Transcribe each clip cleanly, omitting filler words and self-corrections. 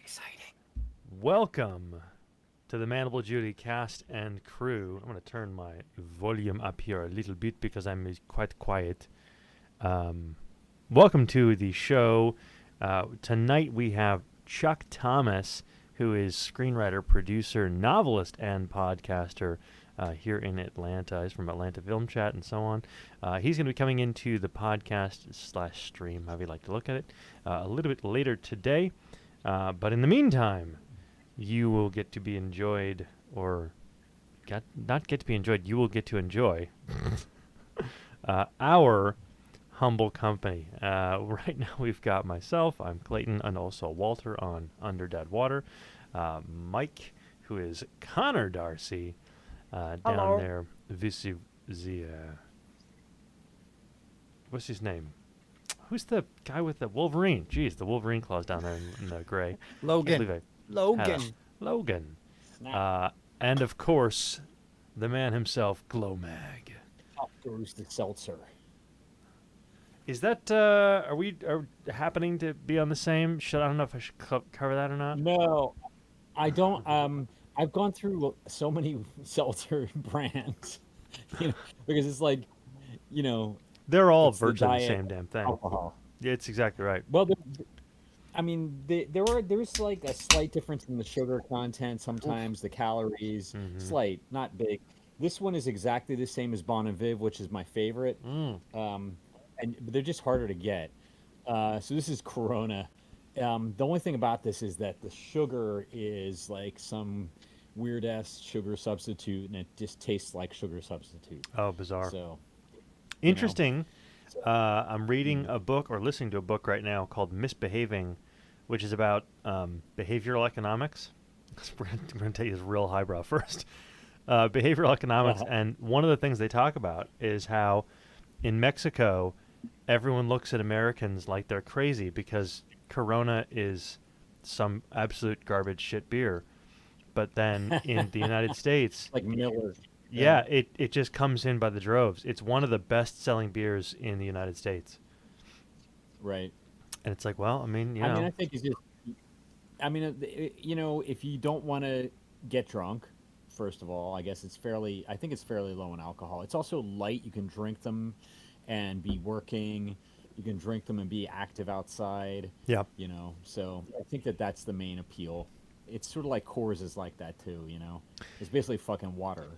exciting. Welcome to the Mandible Judy cast and crew. I'm going to turn my volume up here a little bit because I'm quite quiet. Welcome to the show. Tonight we have Chuck Thomas, who is screenwriter, producer, novelist, and podcaster here in Atlanta. He's from Atlanta Film Chat and so on. He's going to be coming into the podcast/stream, however you like to look at it, a little bit later today. But in the meantime, you will get to be enjoyed, or not get to be enjoyed, you will get to enjoy our humble company. Right now we've got myself, I'm Clayton, and also Walter on Under Dead Water. Mike, who is Connor Darcy, down there. What's his name? Who's the guy with the Wolverine? Jeez, the Wolverine claws down there in the gray. Logan. Logan. And of course, the man himself, Glomag. Top goes the seltzer. Is that, are happening to be on the same? I don't know if I should cover that or not. No, I don't. I've gone through so many seltzer brands, because it's like, They're all it's the virtually the diet same damn thing. alcohol. Yeah, it's exactly right. Well, there's like a slight difference in the sugar content. Sometimes the calories, slight, not big. This one is exactly the same as Bon and Viv, which is my favorite. But they're just harder to get. So this is Corona. The only thing about this is that the sugar is like some weird ass sugar substitute, and it just tastes like sugar substitute. Oh, bizarre. So interesting. I'm reading a book or listening to a book right now called Misbehaving, which is about behavioral economics. We're going to take this real highbrow first. Behavioral economics, and one of the things they talk about is how in Mexico, everyone looks at Americans like they're crazy because Corona is some absolute garbage shit beer. But then in the United States, like Miller. Yeah, it just comes in by the droves. It's one of the best-selling beers in the United States. Right. And it's like, well, I mean, I think it's just, if you don't want to get drunk, first of all, I think it's fairly low in alcohol. It's also light. You can drink them and be working. You can drink them and be active outside. Yeah. So I think that's the main appeal. It's sort of like Coors is like that too, It's basically fucking water,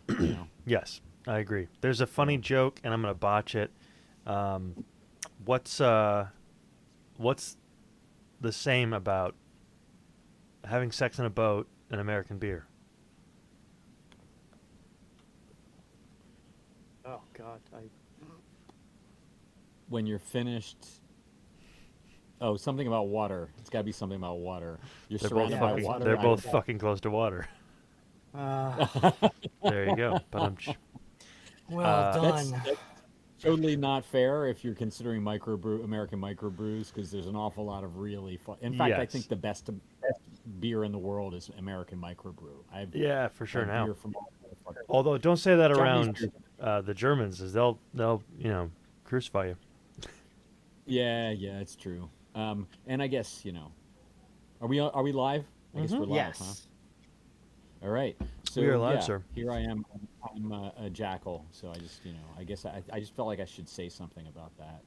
Yes, I agree. There's a funny joke, and I'm gonna botch it. What's the same about having sex in a boat and American beer? Oh God, When you're finished. Oh, something about water. It's got to be something about water. You're surrounded by water. They're both fucking close to water. There you go. Well done. That's totally not fair if you're considering American microbrews, because there's an awful lot of really fun. In fact, I think the best beer in the world is American microbrew. Yeah, for sure now. Beer from Although don't say that Chinese around the Germans, as they'll crucify you. Yeah, it's true. And I guess are we live? I guess we're live, Yes. Huh? All right. So We are live, sir. Here I am. I'm a jackal. So I just I guess I just felt like I should say something about that.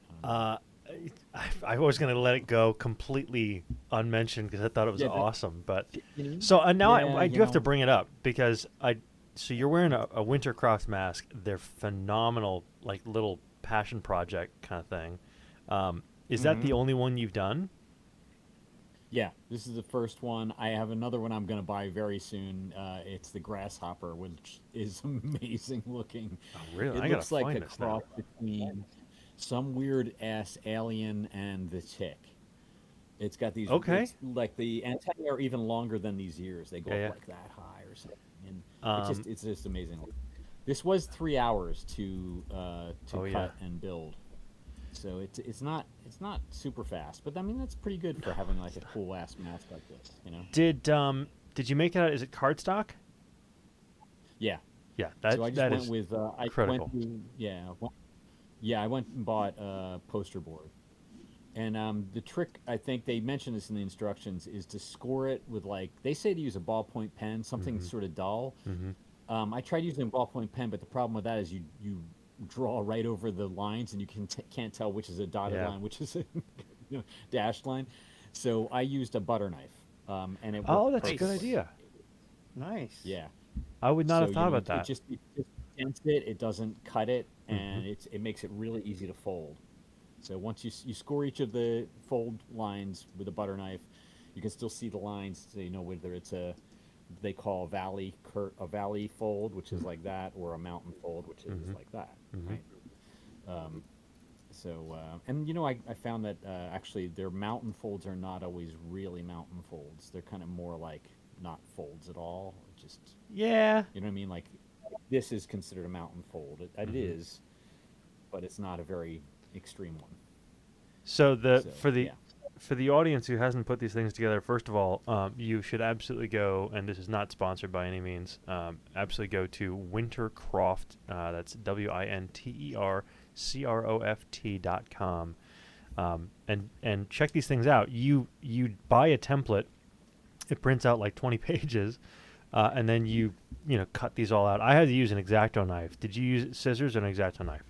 I was going to let it go completely unmentioned because I thought it was awesome. But so I do have to bring it up because so you're wearing a Wintercraft mask. They're phenomenal, like little passion project kind of thing. Is that the only one you've done? Yeah, this is the first one. I have another one I'm going to buy very soon. It's the Grasshopper, which is amazing looking. Oh, really? It looks like a cross between some weird ass alien and the Tick. It's got these. Okay. Like the antennae are even longer than these ears. They go up like that high or something. And it's just amazing. This was 3 hours to cut and build. So it's not super fast, but I mean that's pretty good for having like a cool ass mask like this, Did you make it out? Is it cardstock? Yeah. Yeah, so I just went with critical. I went and bought a poster board. And the trick, I think they mentioned this in the instructions, is to score it with like they say to use a ballpoint pen, something sort of dull. Mm-hmm. I tried using a ballpoint pen, but the problem with that is you draw right over the lines, and you can't tell which is a dotted Yeah. line, which is a dashed line. So I used a butter knife, and it Oh, worked that's a good perfectly. idea. Nice. Yeah. I would not So have thought about it that. just dents it. It doesn't cut it, Mm-hmm. and it makes it really easy to fold. So once you score each of the fold lines with a butter knife, you can still see the lines, so you know whether it's they call a valley fold, which is like that, or a mountain fold, which is like that, Mm-hmm. right? Um, and I found that actually their mountain folds are not always really mountain folds. They're kind of more like not folds at all. Just Yeah. you know what I mean? Like this is considered a mountain fold. It Mm-hmm. is, but it's not a very extreme one. So So yeah. for the audience who hasn't put these things together, first of all, you should absolutely go, and this is not sponsored by any means. Absolutely go to Wintercroft. That's WINTERCROFT.com, and check these things out. You buy a template. It prints out like 20 pages, and then you cut these all out. I had to use an X-Acto knife. Did you use scissors or an X-Acto knife?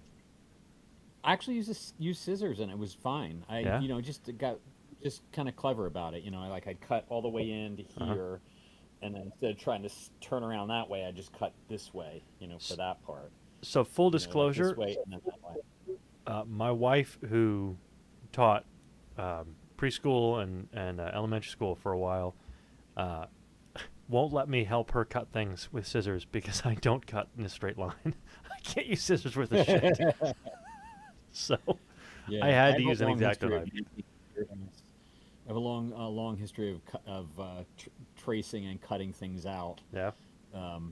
I actually used scissors and it was fine. Yeah? Just got just kind of clever about it. I'd cut all the way into Uh-huh. here, and then instead of trying to turn around that way, I just cut this way. For that part. So full Like disclosure, this way and then that way. my wife, who taught preschool and elementary school for a while, uh, won't let me help her cut things with scissors because I don't cut in a straight line. I can't use scissors worth a shit. So Yeah, I had to have a use an long X-Acto history of knife. making experiments. I have a long history of tracing and cutting things out, Yeah.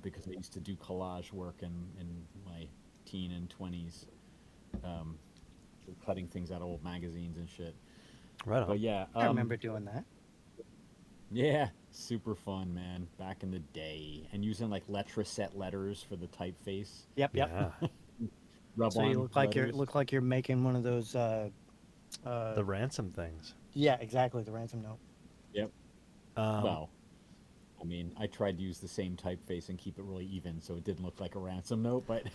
because I used to do collage work in my teen and 20s, um, cutting things out of old magazines and shit. Right But on. yeah, I remember doing that. yeah, super fun, man. Back in the day, and using like Letraset letters for the typeface, Yep. Yeah. rub So on you letters. look like you're making one of those. The ransom things. Yeah, exactly. The ransom note. Yep. Um, Well, I mean, I tried to use the same typeface and keep it really even, so it didn't look like a ransom note. But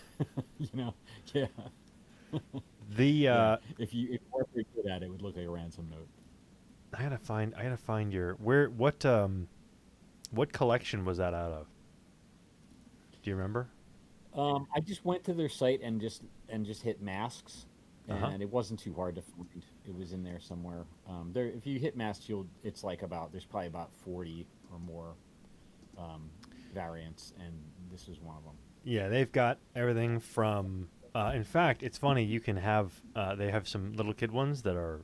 yeah, the yeah. If you were pretty good at it, it would look like a ransom note. I gotta find your what collection was that out of? Do you remember? I just went to their site and just hit masks, and Uh-huh. it wasn't too hard to find. It was in there somewhere. If you hit masks, it's like there's probably about 40 or more variants, and this was one of them. Yeah, they've got everything from. In fact, it's funny. You can have. They have some little kid ones that are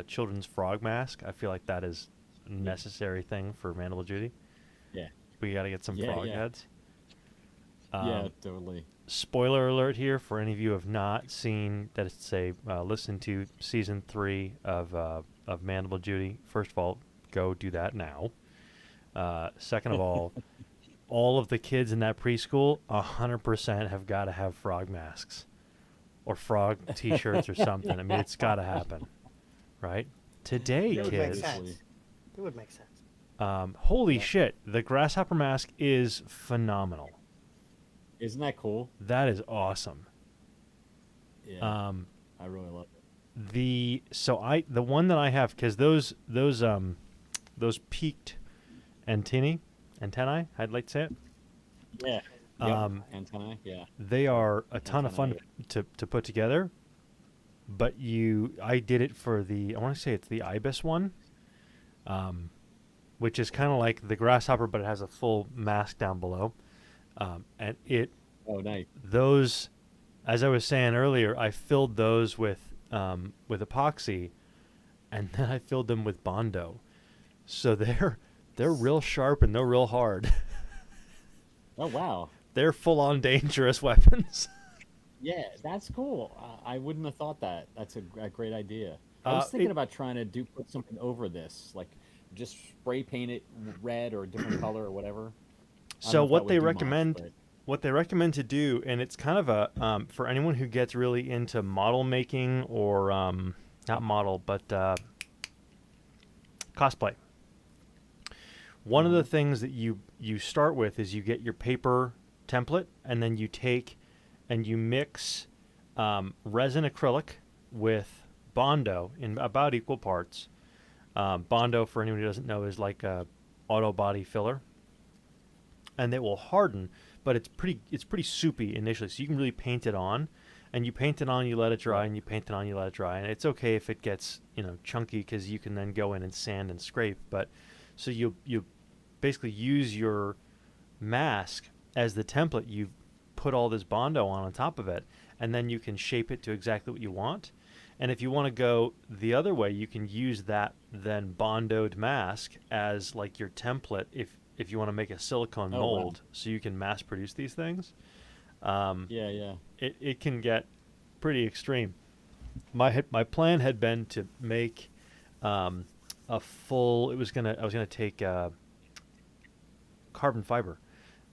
children's frog mask. I feel like that is a necessary thing for Mandible Judy. Yeah, We got to get some Yeah, frog yeah. heads. yeah, totally. Spoiler alert here for any of you who have not seen that. It's listen to season 3 of Mandible Judy. First of all, go do that now. Second of all of the kids in that preschool 100% have got to have frog masks or frog T-shirts or something. I mean, it's got to happen, right? Today, It would make kids. sense. It would make sense. Holy shit! The Grasshopper Mask is phenomenal. Isn't that cool? That is awesome. Yeah, I really love it. The one that I have, because those peaked antennae, I'd like to say it. Yeah. Antennae. Yeah. They are a ton of fun Antennae. to put together. But I did it for I want to say it's the Ibis one, which is kind of like the Grasshopper, but it has a full mask down below. And Oh, nice. those, as I was saying earlier, I filled those with epoxy, and then I filled them with Bondo. So they're real sharp and they're real hard. Oh, wow. They're full on dangerous weapons. Yeah, that's cool. I wouldn't have thought that. That's a great idea. I was thinking about trying to put something over this, like just spray paint it red or a different color or whatever. I don't know So if that what would they do much, recommend, but- what they recommend to do, and it's kind of a for anyone who gets really into model making or not model, but cosplay. One of the things that you start with is you get your paper template, and then you take and you mix resin acrylic with Bondo in about equal parts. Bondo, for anyone who doesn't know, is like a auto body filler, and it will harden, but it's pretty soupy initially, so you can really paint it on. And you paint it on, you let it dry, and you paint it on, you let it dry. And it's okay if it gets, chunky, because you can then go in and sand and scrape. But so you basically use your mask as the template. You put all this Bondo on top of it, and then you can shape it to exactly what you want. And if you want to go the other way, you can use that then Bondoed mask as like your template if you want to make a silicone mold, wow. So you can mass produce these things. Yeah. It can get pretty extreme. My plan had been to make a full. I was gonna take carbon fiber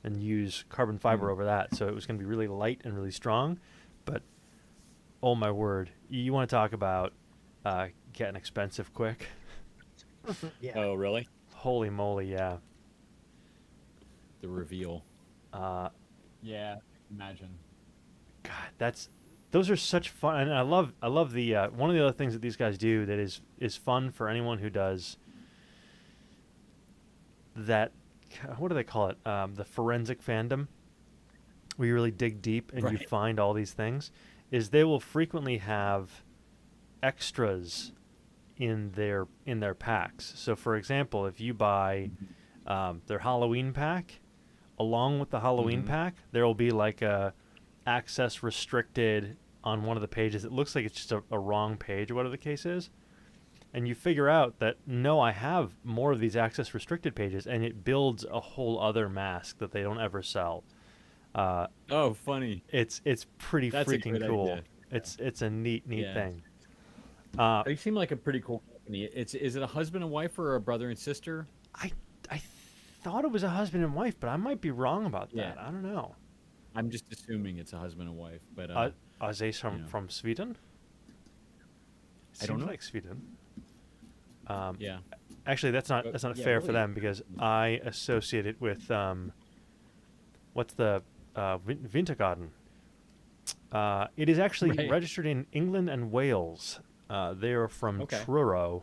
and use carbon fiber over that, so it was gonna be really light and really strong. But oh my word, you want to talk about getting expensive quick? Yeah. Oh really? Holy moly, yeah. The reveal. Yeah. Imagine. God, those are such fun, and I love the one of the other things that these guys do that is fun for anyone who does that. What do they call it? The forensic fandom, where you really dig deep and you find all these things. Is they will frequently have extras in their packs. So, for example, if you buy their Halloween pack. Along with the Halloween pack, there will be like a access restricted on one of the pages. It looks like it's just a wrong page or whatever the case is. And you figure out that, no, I have more of these access restricted pages, and it builds a whole other mask that they don't ever sell. Oh, funny. It's pretty freaking cool. Idea. It's a neat thing. They seem like a pretty cool company. Is it a husband and wife or a brother and sister? I thought it was a husband and wife, but I might be wrong about that. I don't know. I'm just assuming it's a husband and wife, but are they from Sweden? I don't know. Like Sweden. Yeah. Actually, that's not fair for them, because I associate it with what's the Wintergarden. It is actually registered in England and Wales. They are from Truro.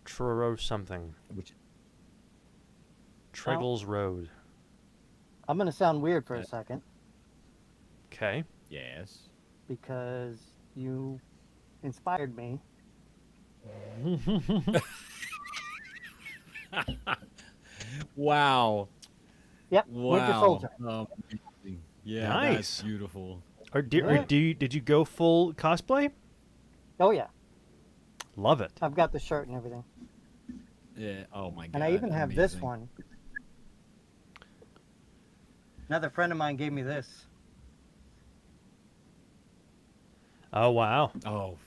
Truro something. Triggles Road. I'm going to sound weird for a second. Okay. Yes. Because you inspired me. Wow. Yep. Wow. Winter Soldier. Yeah. Nice. That's beautiful. Did you go full cosplay? Oh yeah. Love it. I've got the shirt and everything. Yeah. Oh my god. And I even have this one. Another friend of mine gave me this. Oh wow. Oh.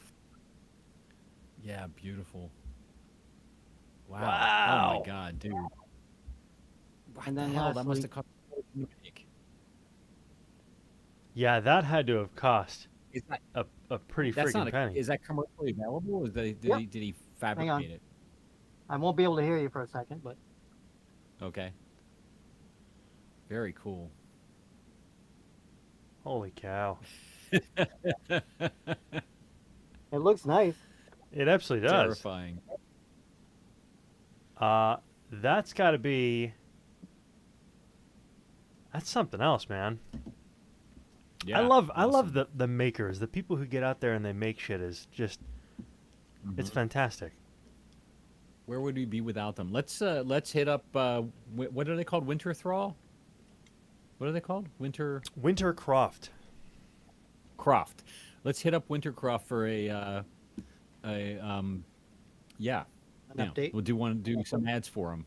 Yeah, beautiful. Wow. Wow. Oh my god, dude. What And then the hell? That lastly- must have cost $40 to make. Yeah, that had to have cost Is that a pretty that's freaking not penny. is that commercially available? Did he fabricate it? I won't be able to hear you for a second, but Okay. Very cool. Holy cow. it looks nice. It absolutely does. Terrifying. That's got to be... That's something else, man. Yeah. I love the makers, the people who get out there and they make shit is just... It's fantastic. Where would we be without them? Let's hit up what are they called? Winter Thrall? What are they called? Wintercroft. Croft. Let's hit up Wintercroft for a update. We'll do some ads for them.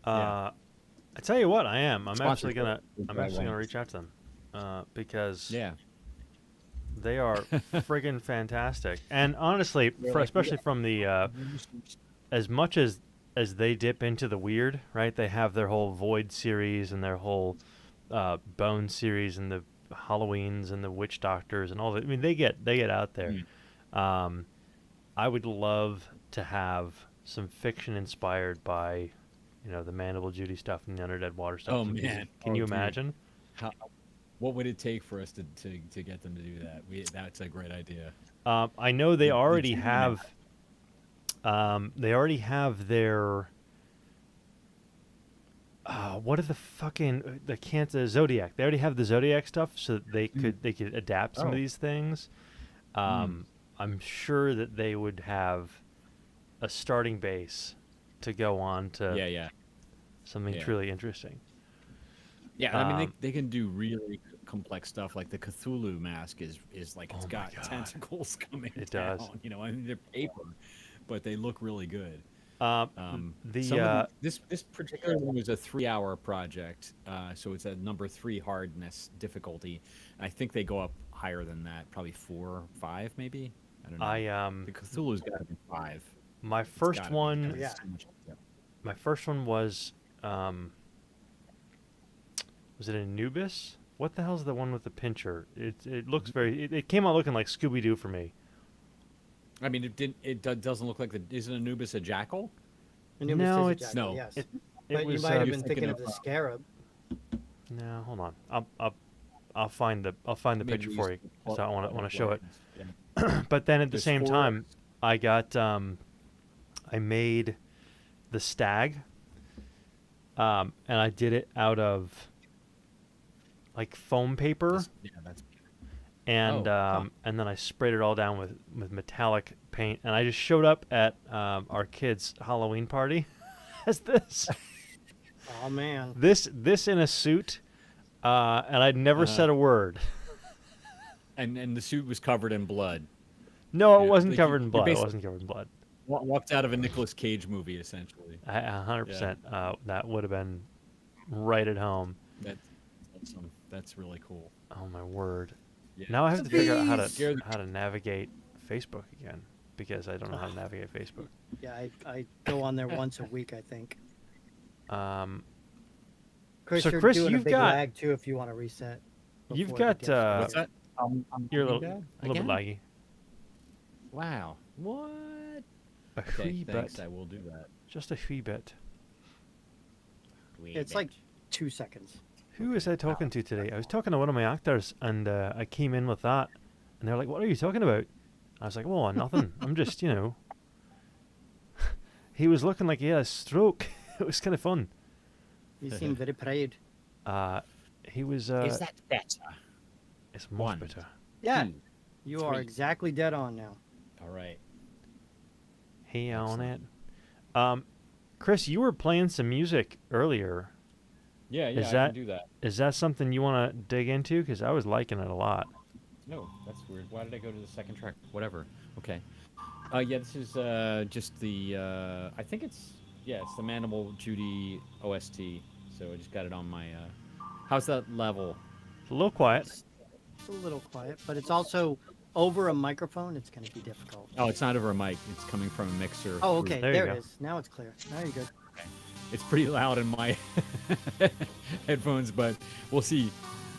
I tell you what, I'm Sponsor actually gonna show. reach out to them because Yeah. they are friggin' fantastic. And honestly, especially from the as much as they dip into the weird, right? They have their whole Void series and their whole Bone series and the Halloweens and the Witch Doctors and all that. I mean, they get out there. I would love to have some fiction inspired by, the Mandible Judy stuff and the Underdead Water stuff. Oh, man. Can Oh, you dude. imagine? What would it take for us to get them to do that? That's a great idea. I know they already Judy have. They already have their. What are the Zodiac? They already have the Zodiac stuff, so that they could adapt some of these things. I'm sure that they would have a starting base to go on to something truly interesting. Yeah, I mean they can do really complex stuff. Like the Cthulhu mask is like it's got tentacles coming down. Does. I mean they're paper, but they look really good. This particular one was a 3-hour project, so it's a number 3 hardness difficulty. I think they go up higher than that, probably 4 or 5, maybe. I don't know. The Cthulhu's got to be 5. My first one. Yeah. My first one was it Anubis? What the hell's the one with the pincher? It looks very. It came out looking like Scooby Doo for me. I mean, it doesn't look like isn't Anubis a jackal? Anubis No, is a it's- jackal, no. Yes. It But you was. might have you're been thinking thinking of of, the scarab. No, hold on. I'll find the Maybe picture we for you used to because I want to show it. Yeah. But then at the There's same 4 time, I got I made the stag, and I did it out of like foam paper, Yeah, that's and Oh, and then I sprayed it all down with metallic paint, and I just showed up at our kids' Halloween party as this Oh man. this in a suit, and I'd never said a word. and the suit was covered in blood. No, it Yeah, wasn't like covered you in blood. It basically- wasn't covered in blood. Walked out of a Nicolas Cage movie, essentially. 100%. That would have been right at home. That's awesome. That's really cool. Oh my word! Yeah. Now I have to figure out Scare the- how to navigate Facebook again because I don't know how to navigate Facebook. Yeah, I go on there once a week, I think. So, you're Chris, doing you've a big got- lag too if you want to reset. You've before it got gets- What's that? you're a doing little, that bit again? laggy. Wow. What? A Okay, wee thanks. bit, I will do that. just a wee bit. It's like 2 seconds. Who was I talking to today? I was talking to one of my actors, and I came in with that, and they're like, "What are you talking about?" I was like, "Oh, nothing. I'm just, He was looking like he had a stroke. It was kind of fun. You seem very proud. He was. Is that better? It's much one? better. Yeah, 2. you are 3. exactly dead on now. All right. He on it. Excellent. Chris, you were playing some music earlier. Yeah, Is I that- can do that. Is that something you want to dig into? Because I was liking it a lot. No, that's weird. Why did I go to the second track? Whatever. Okay. Yeah, this is just the. I think it's the Mandible Judy OST. So I just got it on my. How's that level? It's a little quiet. It's a little quiet, but it's also over a microphone. It's going to be difficult. Oh, it's not over a mic. It's coming from a mixer. Oh, through- okay. There you There go. it is. Now it's clear. Now you're good. It's pretty loud in my headphones, but we'll see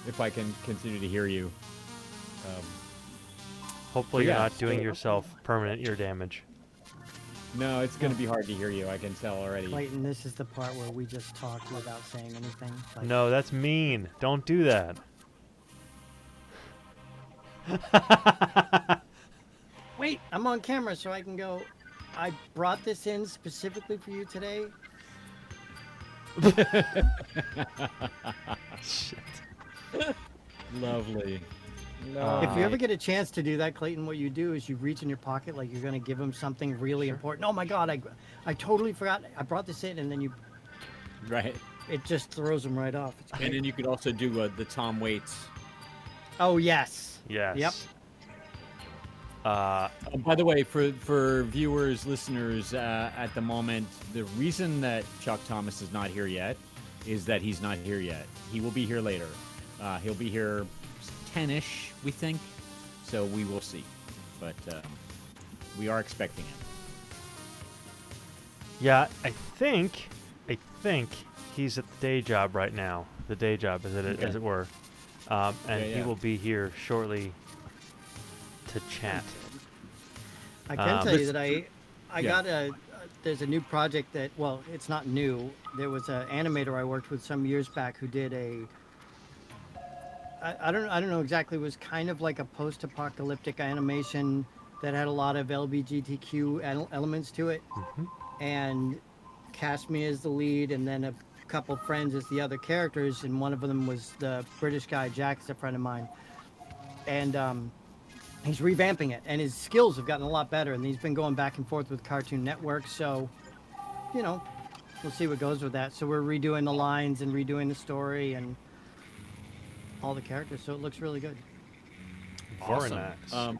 if I can continue to hear you. Hopefully, But you're yeah, not doing so- yourself permanent ear damage. No, it's going to be hard to hear you. I can tell already. Clayton, this is the part where we just talk without saying anything. Like, No, that's mean. Don't do that. Wait, I'm on camera so I can go. I brought this in specifically for you today. Shit. Lovely. If you ever get a chance to do that, Clayton, what you do is you reach in your pocket like you're going to give him something really important. Oh my God, I totally forgot. I brought this in, and then Right. it just throws him right off. It's And great. then you could also do the Tom Waits. Oh yes. Yes. Yep. By the way, for viewers, listeners, at the moment, the reason that Chuck Thomas is not here yet is that he's not here yet. He will be here later. He'll be here 10-ish, we think. So we will see. But we are expecting him. Yeah, I think he's at the day job right now. The day job, as it were, and Yeah, he yeah. will be here shortly to chat. I can tell you that I Yeah. got there's a new project that, well, it's not new. There was an animator I worked with some years back who did I don't know exactly, it was kind of like a post-apocalyptic animation that had a lot of LGBTQ elements to it, and cast me as the lead, and then a couple friends as the other characters, and one of them was the British guy, Jack, is a friend of mine, and he's revamping it, and his skills have gotten a lot better, and he's been going back and forth with Cartoon Network, so, you know, we'll see what goes with that. So we're redoing the lines and redoing the story and all the characters, so it looks really good. Very Awesome. nice.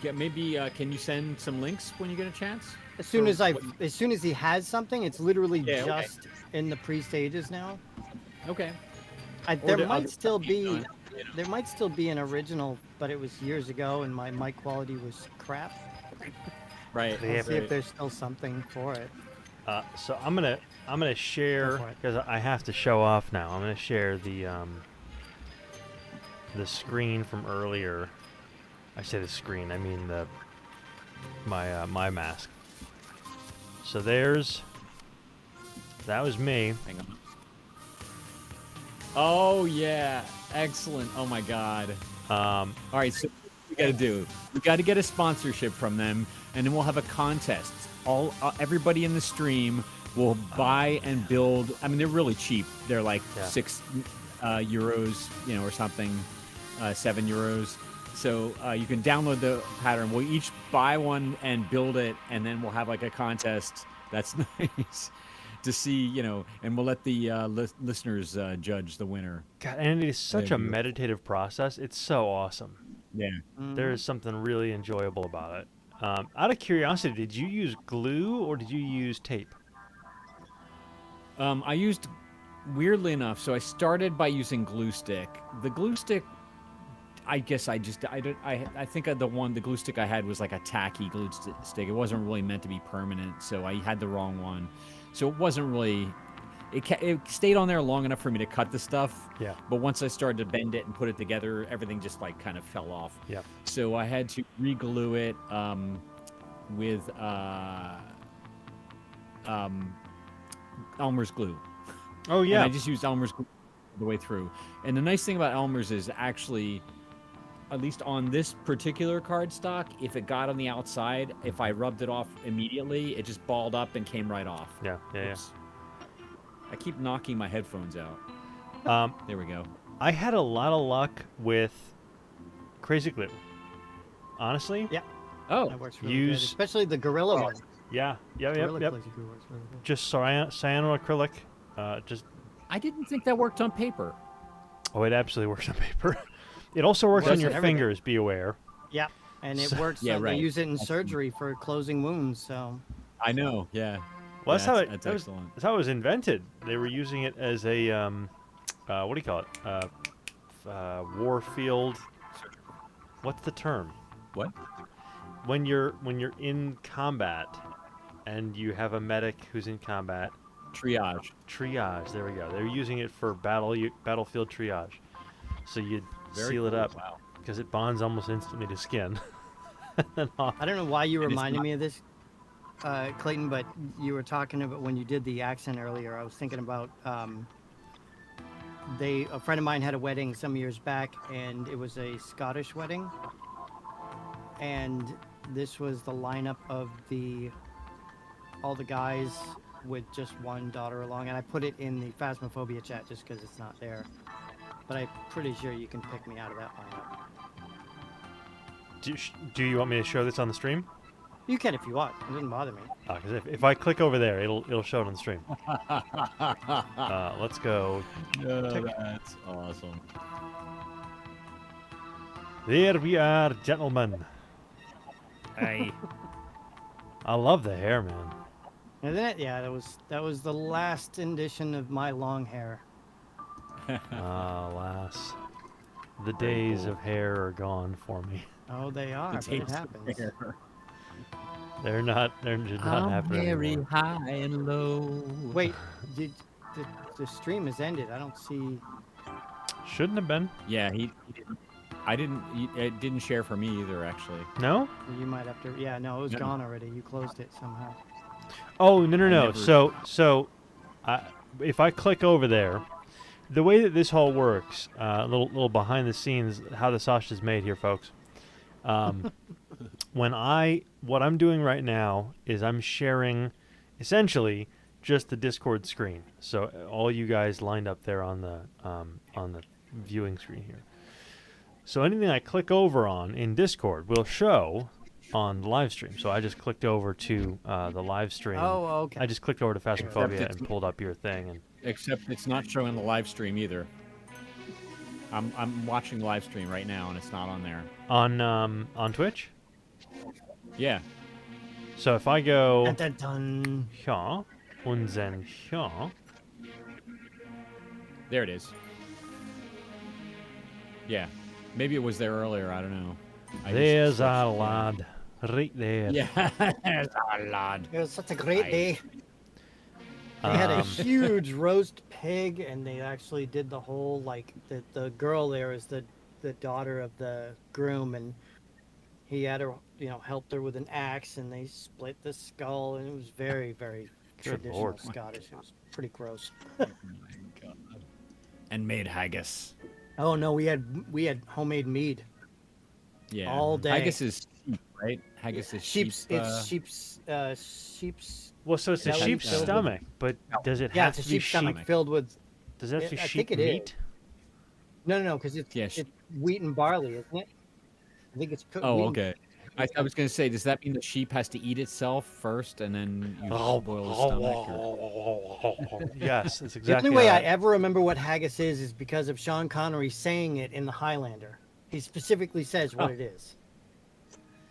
Yeah, maybe can you send some links when you get a chance? As soon For as what- as soon as he has something, it's literally Yeah, okay. just in the pre-stages now. Okay. There the might other still stuff you've be done, you know. there might still be an original, but it was years ago, and my mic quality was crap. Right. They Let's see right. if there's still something for it. So I'm gonna share, for it. because I have to show off now. I'm gonna share the screen from earlier. I say the screen, I mean my mask. So that was me. Hang on. Oh yeah, excellent. Oh my God. All right, so what we got to do? We got to get a sponsorship from them, and then we'll have a contest. Everybody in the stream will buy and build. I mean, they're really cheap. They're like Yeah. €6, you know, or something, €7. So you can download the pattern. We'll each buy one and build it, and then we'll have like a contest. That's nice to see, you know, and we'll let the listeners judge the winner. God, and it is such a Maybe. meditative process. It's so awesome. Yeah. There is something really enjoyable about it. Out of curiosity, did you use glue or did you use tape? I used, weirdly enough, so I started by using glue stick. The glue stick, I guess I think the glue stick I had was like a tacky glue stick. It wasn't really meant to be permanent, so I had the wrong one. So it wasn't really, it stayed on there long enough for me to cut the stuff. Yeah. But once I started to bend it and put it together, everything just like kind of fell off. Yeah. So I had to re-glue it with Elmer's glue. Oh yeah. And I just used Elmer's glue the way through. And the nice thing about Elmer's is actually, at least on this particular cardstock, if it got on the outside, if I rubbed it off immediately, it just balled up and came right off. Yeah. Oops. I keep knocking my headphones out. There we go. I had a lot of luck with crazy glue. Honestly. Yeah, Oh, that works really good, Use- especially the Gorilla one. Yeah. Yep. Gorilla Yep. Glaze glue works really good. Just cyanoacrylic. Just I didn't think that worked on paper. oh, it absolutely works on paper. It also works Works on your on everything. fingers. Be aware. Yeah, and it works. Yeah, They right. use it in That's- surgery for closing wounds. So I know, yeah. Well, that's Yeah, how that's that was, excellent. that's how it was invented. They were using it as a what do you call it? Warfield. What's the term? What? When you're in combat, and you have a medic who's in combat. Triage. Triage. There we go. They're using it for battlefield triage. So you Very seal it cool. up Wow. because it bonds almost instantly to skin. And off. I don't know why you And it's reminded not- me of this, Clayton, but you were talking about when you did the accent earlier. I was thinking about a friend of mine had a wedding some years back, and it was a Scottish wedding, and this was the lineup of all the guys with just one daughter along, and I put it in the Phasmophobia chat just because it's not there, but I'm pretty sure you can pick me out of that lineup. Do you want me to show this on the stream? You can if you want. It doesn't bother me. Because if I click over there, it'll show it on the stream. Let's go. That's awesome. There we are, gentlemen. Hey. I love the hair, man. Isn't it? Yeah, that was the last edition of my long hair. Alas, the days cool. of hair are gone for me. Oh, they are. But it happens. They're not. They're just not happening anymore. high and low. Wait, the stream has ended. I don't see. Shouldn't have been. Yeah, he didn't. It didn't share for me either, actually. No? You might have to. Yeah, no, it was No. gone already. You closed it somehow. Oh, no. never- So, if I click over there, the way that this all works, a little behind the scenes, how the sausage is made here, folks. What I'm doing right now is I'm sharing, essentially, just the Discord screen. So all you guys lined up there on the viewing screen here. So anything I click over on in Discord will show on the live stream. So I just clicked over to the live stream. Oh, okay. I just clicked over to Phasmophobia Except and pulled up your thing. And Except it's not showing the live stream either. I'm watching the live stream right now, and it's not on there. on Twitch. Yeah. So if I go Dun, dun, dun. here, und then here, There it is. Yeah. Maybe it was there earlier. I don't know. there's our lad, right there. Yeah. There's our lad. It was such a great Right. day. They had a Um, huge roast pig, and they actually did the whole like the girl there is the daughter of the groom, and he had her helped her with an axe, and they split the skull, and it was very very Good traditional Lord. Scottish. It was pretty gross. Oh my God. And made haggis. Oh no, we had homemade mead. Yeah. All day. Haggis is sheep, right? Haggis is sheep. It's sheep's. Well, so it's a That would sheep's be filled with- stomach, but does it Yeah, have it's a to be sheep's stomach sheep? filled with. Does it have to be I sheep think it is. meat? No, because it's Yeah, it's wheat and barley, isn't it? I think it's cooked. Oh, wheat and- okay. I was going to say, does that mean the sheep has to eat itself first, and then you Oh, spoil the stomach? Or... Yes, that's The exactly. only way I right. ever remember what haggis is because of Sean Connery saying it in The Highlander. He specifically says what Oh. it is.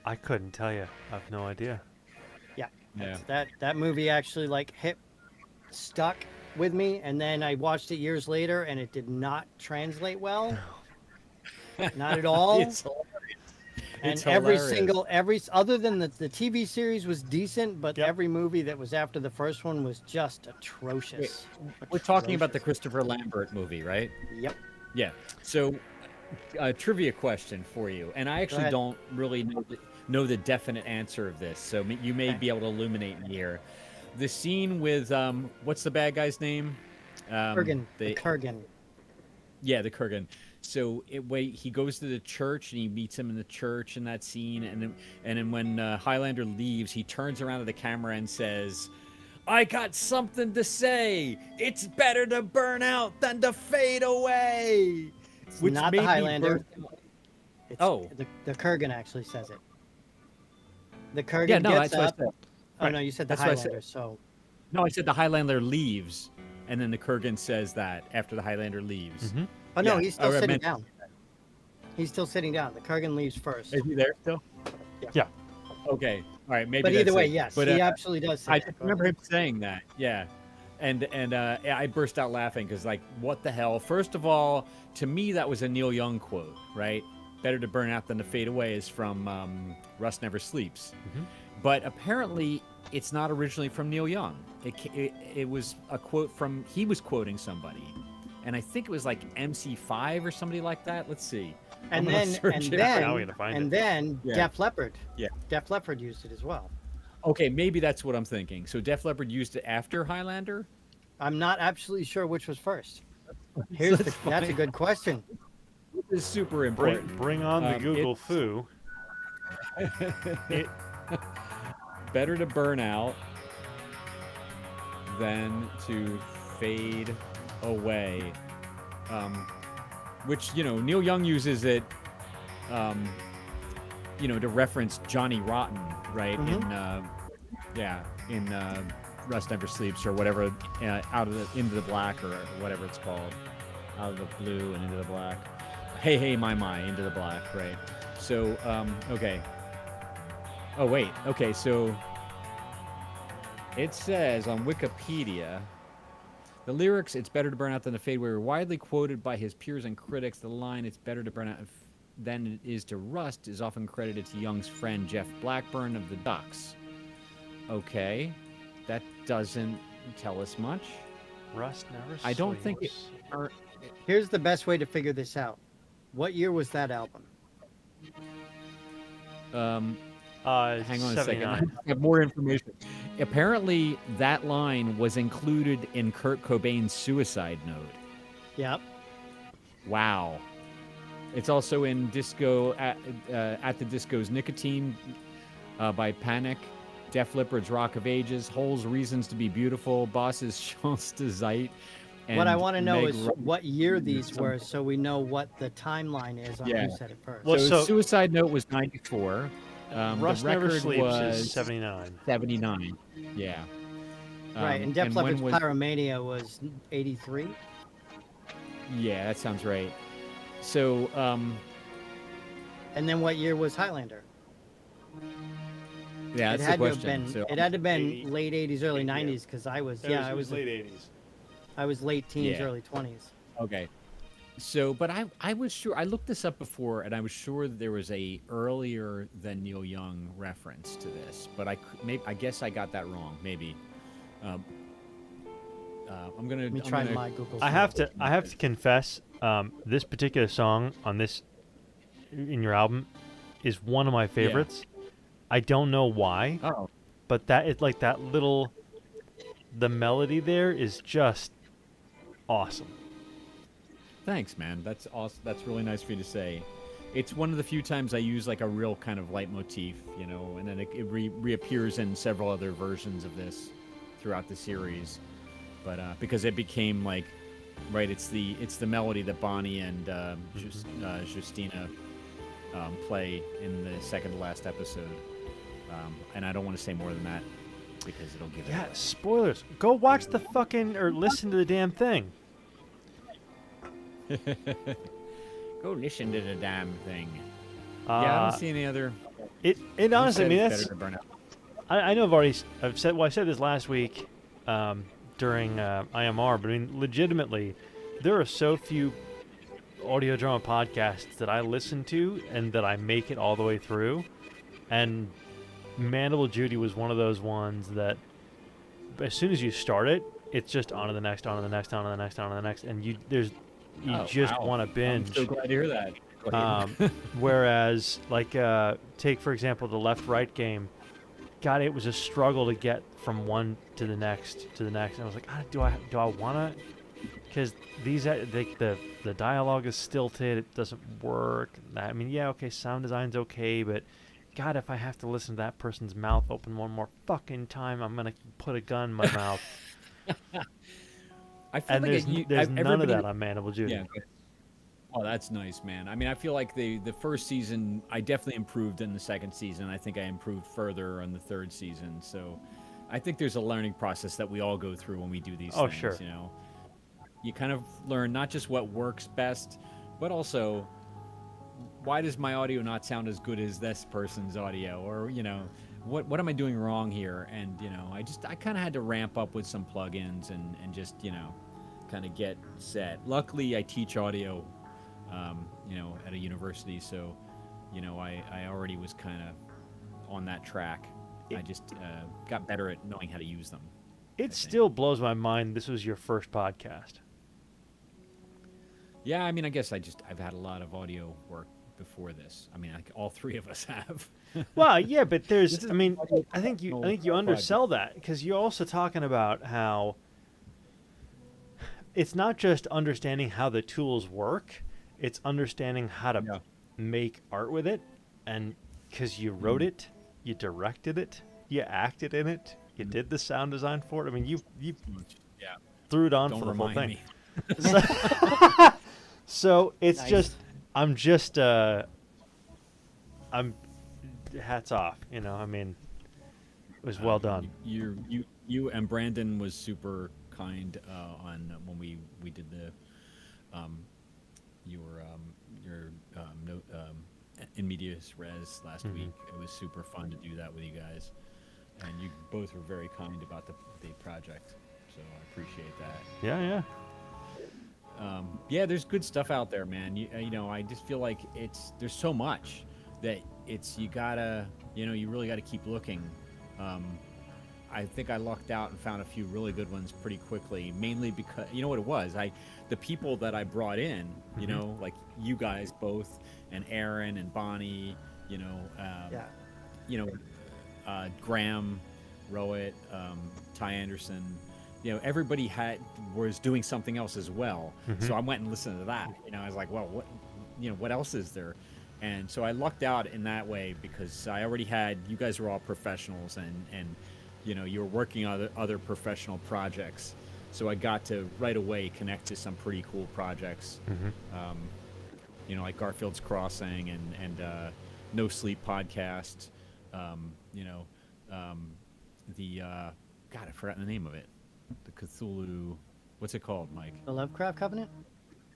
I couldn't tell you. I have no idea. Yeah. That movie actually stuck with me, and then I watched it years later, and it did not translate well. Not at all. It's hilarious. And It's every hilarious. other than the TV series was decent, but Yep. every movie that was after the first one was just atrocious. We're talking about the Atrocious. Christopher Lambert movie, right? Yep. Yeah. So, a trivia question for you, and I actually ahead. don't really know the definite answer of this, so you may Okay. be able to illuminate me here. The scene with what's the bad guy's name? Kurgan. The the- Kurgan. Yeah, the Kurgan. So he goes to the church and he meets him in the church in that scene, and then when Highlander leaves, he turns around to the camera and says, "I got something to say. It's better to burn out than to fade away." It's Which not made the me Highlander. burst- Oh. The Kurgan actually says it. The Kurgan Yeah, no, gets that's what I up. said. Oh no, you said the That's what I said. Highlander. So No, I said the Highlander leaves, and then the Kurgan says that after the Highlander leaves. Mhm. oh no, Yeah. he's still Oh, I sitting meant- down. He's still sitting down. The Kurgan leaves first. Is he there still? Yeah. Okay. All right. Maybe. But either that's way, it. yes, But, he absolutely does say I that. just Go remember ahead. him saying that. Yeah. And I burst out laughing because, like, what the hell? First of all, to me, that was a Neil Young quote, right? Better to burn out than to fade away is from Rust Never Sleeps. Mhm. But apparently, it's not originally from Neil Young. It was a quote from, he was quoting somebody. And I think it was like MC5 or somebody like that. Let's see. And I'm gonna then search and it. Now we're gonna then find and it. then Yeah. Def Leppard. Yeah. Def Leppard used it as well. Okay, maybe that's what I'm thinking. So Def Leppard used it after Highlander? I'm not absolutely sure which was first. That's a find- good question. This is super important. Bring on the Um, Google it's- foo. It, Better to burn out than to fade away. Which, Neil Young uses it, to reference Johnny Rotten, right? In Rust Never Sleeps or whatever, Into the Black or whatever it's called. Out of the blue and into the black. Hey, hey, my, into the black, right? So, okay. Oh, wait. Okay, so it says on Wikipedia, the lyrics, "It's better to burn out than to fade away," were widely quoted by his peers and critics. The line, "It's better to burn out than it is to rust," is often credited to Young's friend Jeff Blackburn of the Ducks. Okay, that doesn't tell us much. Rust never I don't think sleeps. Here's the best way to figure this out. What year was that album? Hang on a second. I 79. have more information. Apparently, that line was included in Kurt Cobain's Suicide Note. Yep. Wow. It's also in Disco at the Disco's Nicotine by Panic, Def Leppard's Rock of Ages, Hole's Reasons to Be Beautiful, Boss's Chance de Zeit. What I want to know Meg is Ro- what year these were, so we know what the timeline is on Yeah. who said it first. Well, So, so- Suicide Note was 94. Rust the Never record Sleeps was is 79. 79. Yeah. Right, and Def when Leppard's was- Pyromania was 83. Yeah, that sounds right. So, And then what year was Highlander? yeah, it that's the had to have question. been. So, It had to have been 80. late 80s, early 90s, because I was I was late 80s. I was late teens, Yeah. early 20s. okay. So, but I was sure, I looked this up before, and I was sure that there was a earlier than Neil Young reference to this, but I guess I got that wrong. Maybe. I'm gonna. Let me I'm try gonna- my Google. I have to confess, this particular song on this in your album is one of my favorites. I don't know why, Oh, but that it's like that little, the melody there is just awesome. thanks, man. That's awesome. That's really nice for you to say. It's one of the few times I use like a real kind of leitmotif, you know, and then it reappears in several other versions of this throughout the series. But because it became like, right, it's the melody that Bonnie and Justina play in the second to last episode. And I don't want to say more than that because it'll give it Yeah, away. spoilers. Go watch the fucking or listen to the damn thing. Go listen to the damn thing. Yeah, I Uh, don't see any other. it Who honestly, I said mean it's that's. better to burn out? I know I've said I said this last week during IMR, but I mean legitimately, there are so few audio drama podcasts that I listen to and that I make it all the way through, and Mandible Judy was one of those ones that as soon as you start it, it's just on to the next, on to the next, on to the next, on to the next, and you Oh, just wow. want to binge. I'm so glad to hear that. Whereas, like, take for example the left-right game. God, it was a struggle to get from one to the next to the next. And I was like, do I want to? Because the dialogue is stilted. It doesn't work. I mean, yeah, okay, sound design's okay, but God, if I have to listen to that person's mouth open one more fucking time, I'm gonna put a gun in my mouth. I feel And like there's none of everybody- that on Mandible Judy. Yeah. Oh, that's nice, man. I mean, I feel like the first season, I definitely improved in the second season. I think I improved further on the third season. So I think there's a learning process that we all go through when we do these Oh, things. sure. You know, you kind of learn not just what works best, but also why does my audio not sound as good as this person's audio, or you know, what am I doing wrong here? And you know, I kind of had to ramp up with some plugins and just you know, kind of get set. Luckily, I teach audio. You know, at a university, so you know, I already was kind of on that track. I just got better at knowing how to use them. It still blows my mind. This was your first podcast. Yeah, I mean, I guess I've had a lot of audio work before this. I mean, like all three of us have. Well, yeah, but This there's. is I mean, audio I think you professional undersell that because you're also talking about how it's not just understanding how the tools work; it's understanding how to Yeah. make art with it, and because you wrote it, you directed it, you acted in it, you did the sound design for it. I mean, you Yeah. threw it on Don't for the whole remind thing. me. So it's Nice. I'm hats off, you know. I mean, it was well done. You and Brandon was super kind on when we did the your note in medias res last week. It was super fun to do that with you guys, and you both were very kind about the project. So I appreciate that. Yeah. Yeah, there's good stuff out there, man. You know, I just feel like there's so much that you gotta, you know, you really gotta keep looking. I think I lucked out and found a few really good ones pretty quickly. Mainly because you know what it was. The people that I brought in, you know, like you guys both, and Aaron and Bonnie, you know, Yeah. you know, Graham, Rowett, Ty Anderson. You know, everybody was doing something else as well. So I went and listened to that. You know, I was like, well, what else is there? And so I lucked out in that way because I already had, you guys were all professionals and you know, you were working on other professional projects. So I got to right away connect to some pretty cool projects. You know, like Garfield's Crossing and No Sleep Podcast. You know, God, I forgot the name of it. The Cthulhu, what's it called, Mike? The Lovecraft Covenant?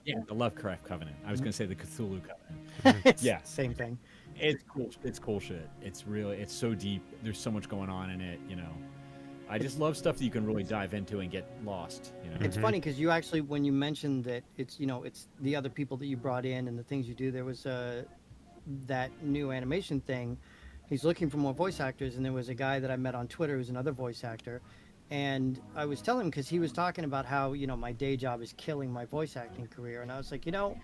Yeah, the Lovecraft Covenant. I was going to say the Cthulhu Covenant. It's Yeah. same thing. It's cool. It's cool shit. It's so deep. There's so much going on in it, you know. I just love stuff that you can really dive into and get lost, you know. It's funny because you actually, when you mentioned that it's, you know, it's the other people that you brought in and the things you do, there was that new animation thing. He's looking for more voice actors, and there was a guy that I met on Twitter who's another voice actor. And I was telling him, because he was talking about how, you know, my day job is killing my voice acting career. And I was like, you know,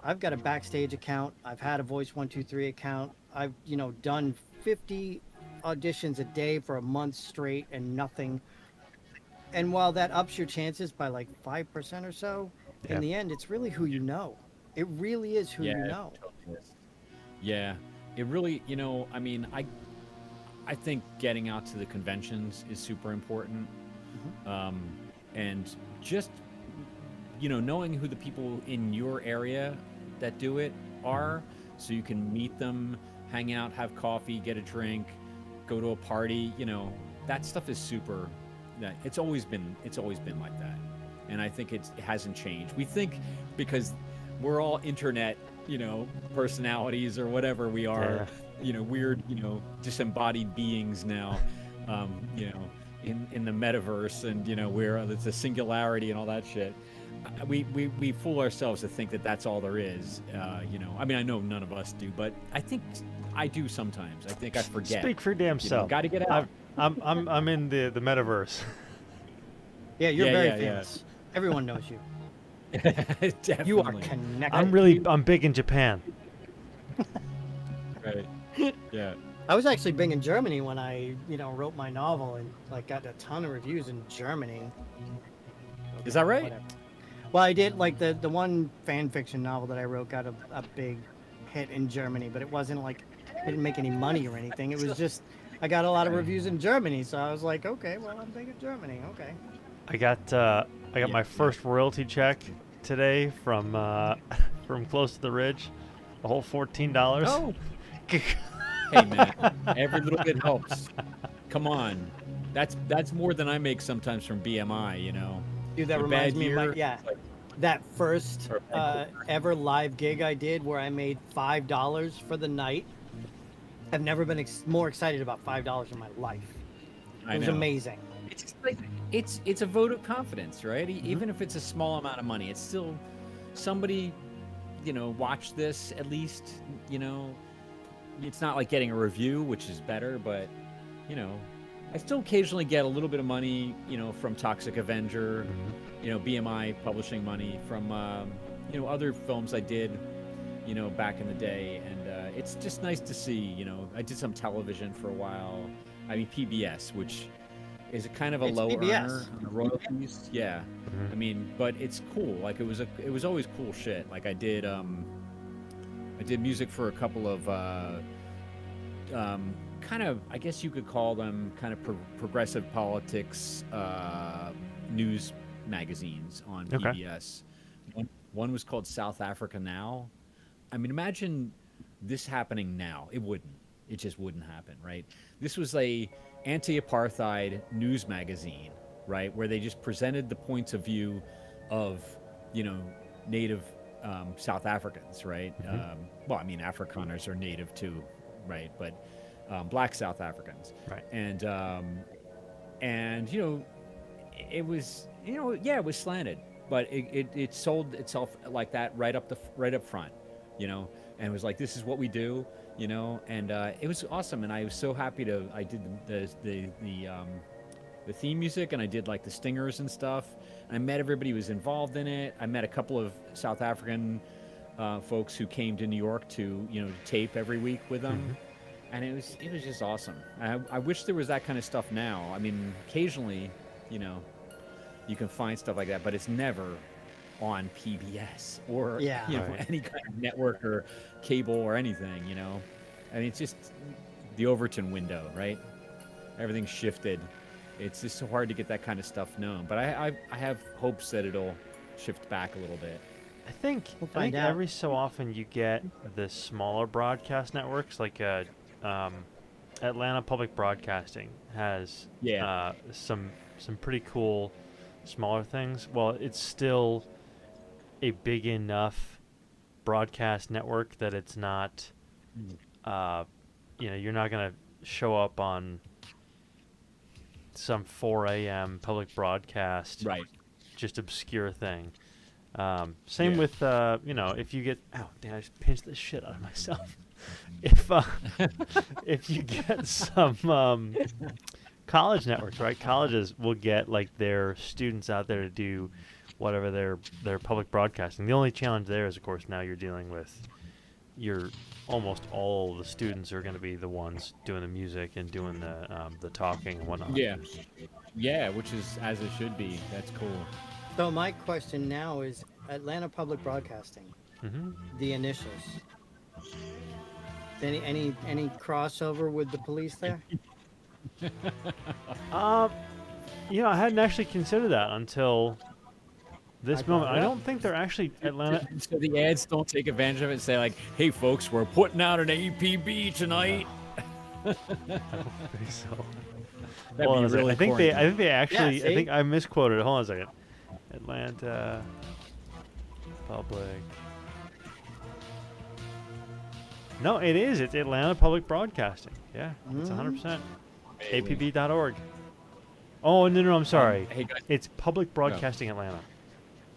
I've got a Backstage account. I've had a Voice 123 account. I've, you know, done 50 auditions a day for a month straight and nothing. And while that ups your chances by like 5% or so, in the end, it's really who you know. It really is who you know. Totally is. Yeah, it really, you know, I mean, I think getting out to the conventions is super important. And just, you know, knowing who the people in your area that do it are, so you can meet them, hang out, have coffee, get a drink, go to a party, you know, that stuff is super, it's always been like that. And I think it hasn't changed. We think because we're all internet, you know, personalities or whatever we are, you know, weird, you know, disembodied beings now, you know, in the metaverse, and you know, it's a singularity and all that shit. We fool ourselves to think that that's all there is. You know, I mean, I know none of us do, but I think I do sometimes. I think I forget. Speak for damn self. Got to get out. I'm in the metaverse. Yeah, you're very famous. Everyone knows you. Definitely. You are connected. I'm big in Japan. Right. Yeah. I was actually big in Germany when I, you know, wrote my novel and like got a ton of reviews in Germany. Is that right? Whatever. Well, I did like the one fan fiction novel that I wrote got a big hit in Germany, but it wasn't like, it didn't make any money or anything. It was just, I got a lot of reviews in Germany, so I was like, okay, well, I'm big in Germany. Okay. I got my first royalty check today from Close to the Ridge, a whole $14. Oh. Hey man, every little bit helps. Come on, that's more than I make sometimes from BMI. You know. Dude, that reminds me of my that first ever live gig I did where I made $5 for the night. I've never been more excited about $5 in my life. It was amazing. It's just like it's a vote of confidence, right? Even if it's a small amount of money, it's still somebody, you know, watch this at least, you know. It's not like getting a review, which is better, but you know, I still occasionally get a little bit of money, you know, from Toxic Avenger, you know, BMI publishing money from, you know, other films I did, you know, back in the day, and it's just nice to see. You know, I did some television for a while. I mean, PBS, which is a kind of a low earner on the royalties. Yeah, I mean, but it's cool. Like it was always cool shit. Like I did music for a couple of kind of, I guess you could call them kind of progressive politics news magazines on PBS. One was called South Africa Now. I mean, imagine this happening now. It just wouldn't happen, right? This was a anti-apartheid news magazine, right, where they just presented the points of view of, you know, native South Africans, right? Well, I mean, Afrikaners are native too, right? But black South Africans, right? And you know, it was, you know, yeah, it was slanted, but it sold itself like that right up front, you know, and it was like, this is what we do, you know, and it was awesome, and I was so happy I did the the theme music, and I did like the stingers and stuff. And I met everybody who was involved in it. I met a couple of South African folks who came to New York to tape every week with them, and it was just awesome. I wish there was that kind of stuff now. I mean, occasionally, you can find stuff like that, but it's never on PBS or Right. any kind of network or cable or anything. I mean, it's just the Overton window, right? Everything's shifted. It's just so hard to get that kind of stuff known. But I have hopes that it'll shift back a little bit. I think find out. every so often you get the smaller broadcast networks, like Atlanta Public Broadcasting has some pretty cool smaller things. Well, it's still a big enough broadcast network that it's not, you're not gonna show up on some 4 a.m. public broadcast, Right. just obscure thing. Same Yeah. with if you get I just pinched the shit out of myself. If you get some college networks, right? Colleges will get like their students out there to do whatever their public broadcasting. The only challenge there is, of course, now you're dealing with almost all the students are going to be the ones doing the music and doing the talking and whatnot. Yeah, which is as it should be. That's cool. So my question now is Atlanta Public Broadcasting, the initials. Any crossover with the police there? I hadn't actually considered that until this moment. I don't think they're actually Atlanta. So the ads don't take advantage of it and say like, "Hey, folks, we're putting out an APB tonight." I don't think so. That'd Hold on be a second. really I think they actually. Yeah, I see? think I misquoted it. Hold on a second. Atlanta Public. No, it is. It's Atlanta Public Broadcasting. Yeah, it's 100%. APB.org. Oh, no, I'm sorry. Hey guys. It's Public Broadcasting Atlanta.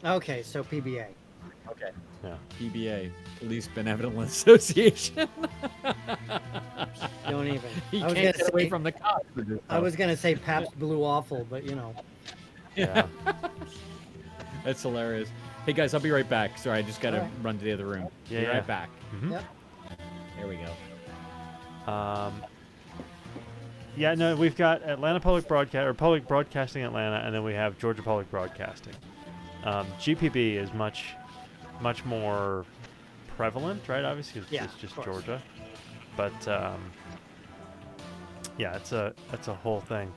Okay, so PBA. Okay. Yeah. PBA, Police Benevolent Association. Don't even. He I was can't gonna get away say- from the cops. I was gonna say Pabst Blue Awful, but Yeah. That's hilarious. Hey guys, I'll be right back. Sorry, I just gotta Alright. run to the other room. Yeah, Be yeah. right back. Mhm. Yep. There we go. Yeah, no, we've got Atlanta Public Public Broadcasting Atlanta, and then we have Georgia Public Broadcasting. GPB is much more prevalent, right? Obviously, Yeah, it's just of course. Georgia, but yeah, it's a whole thing.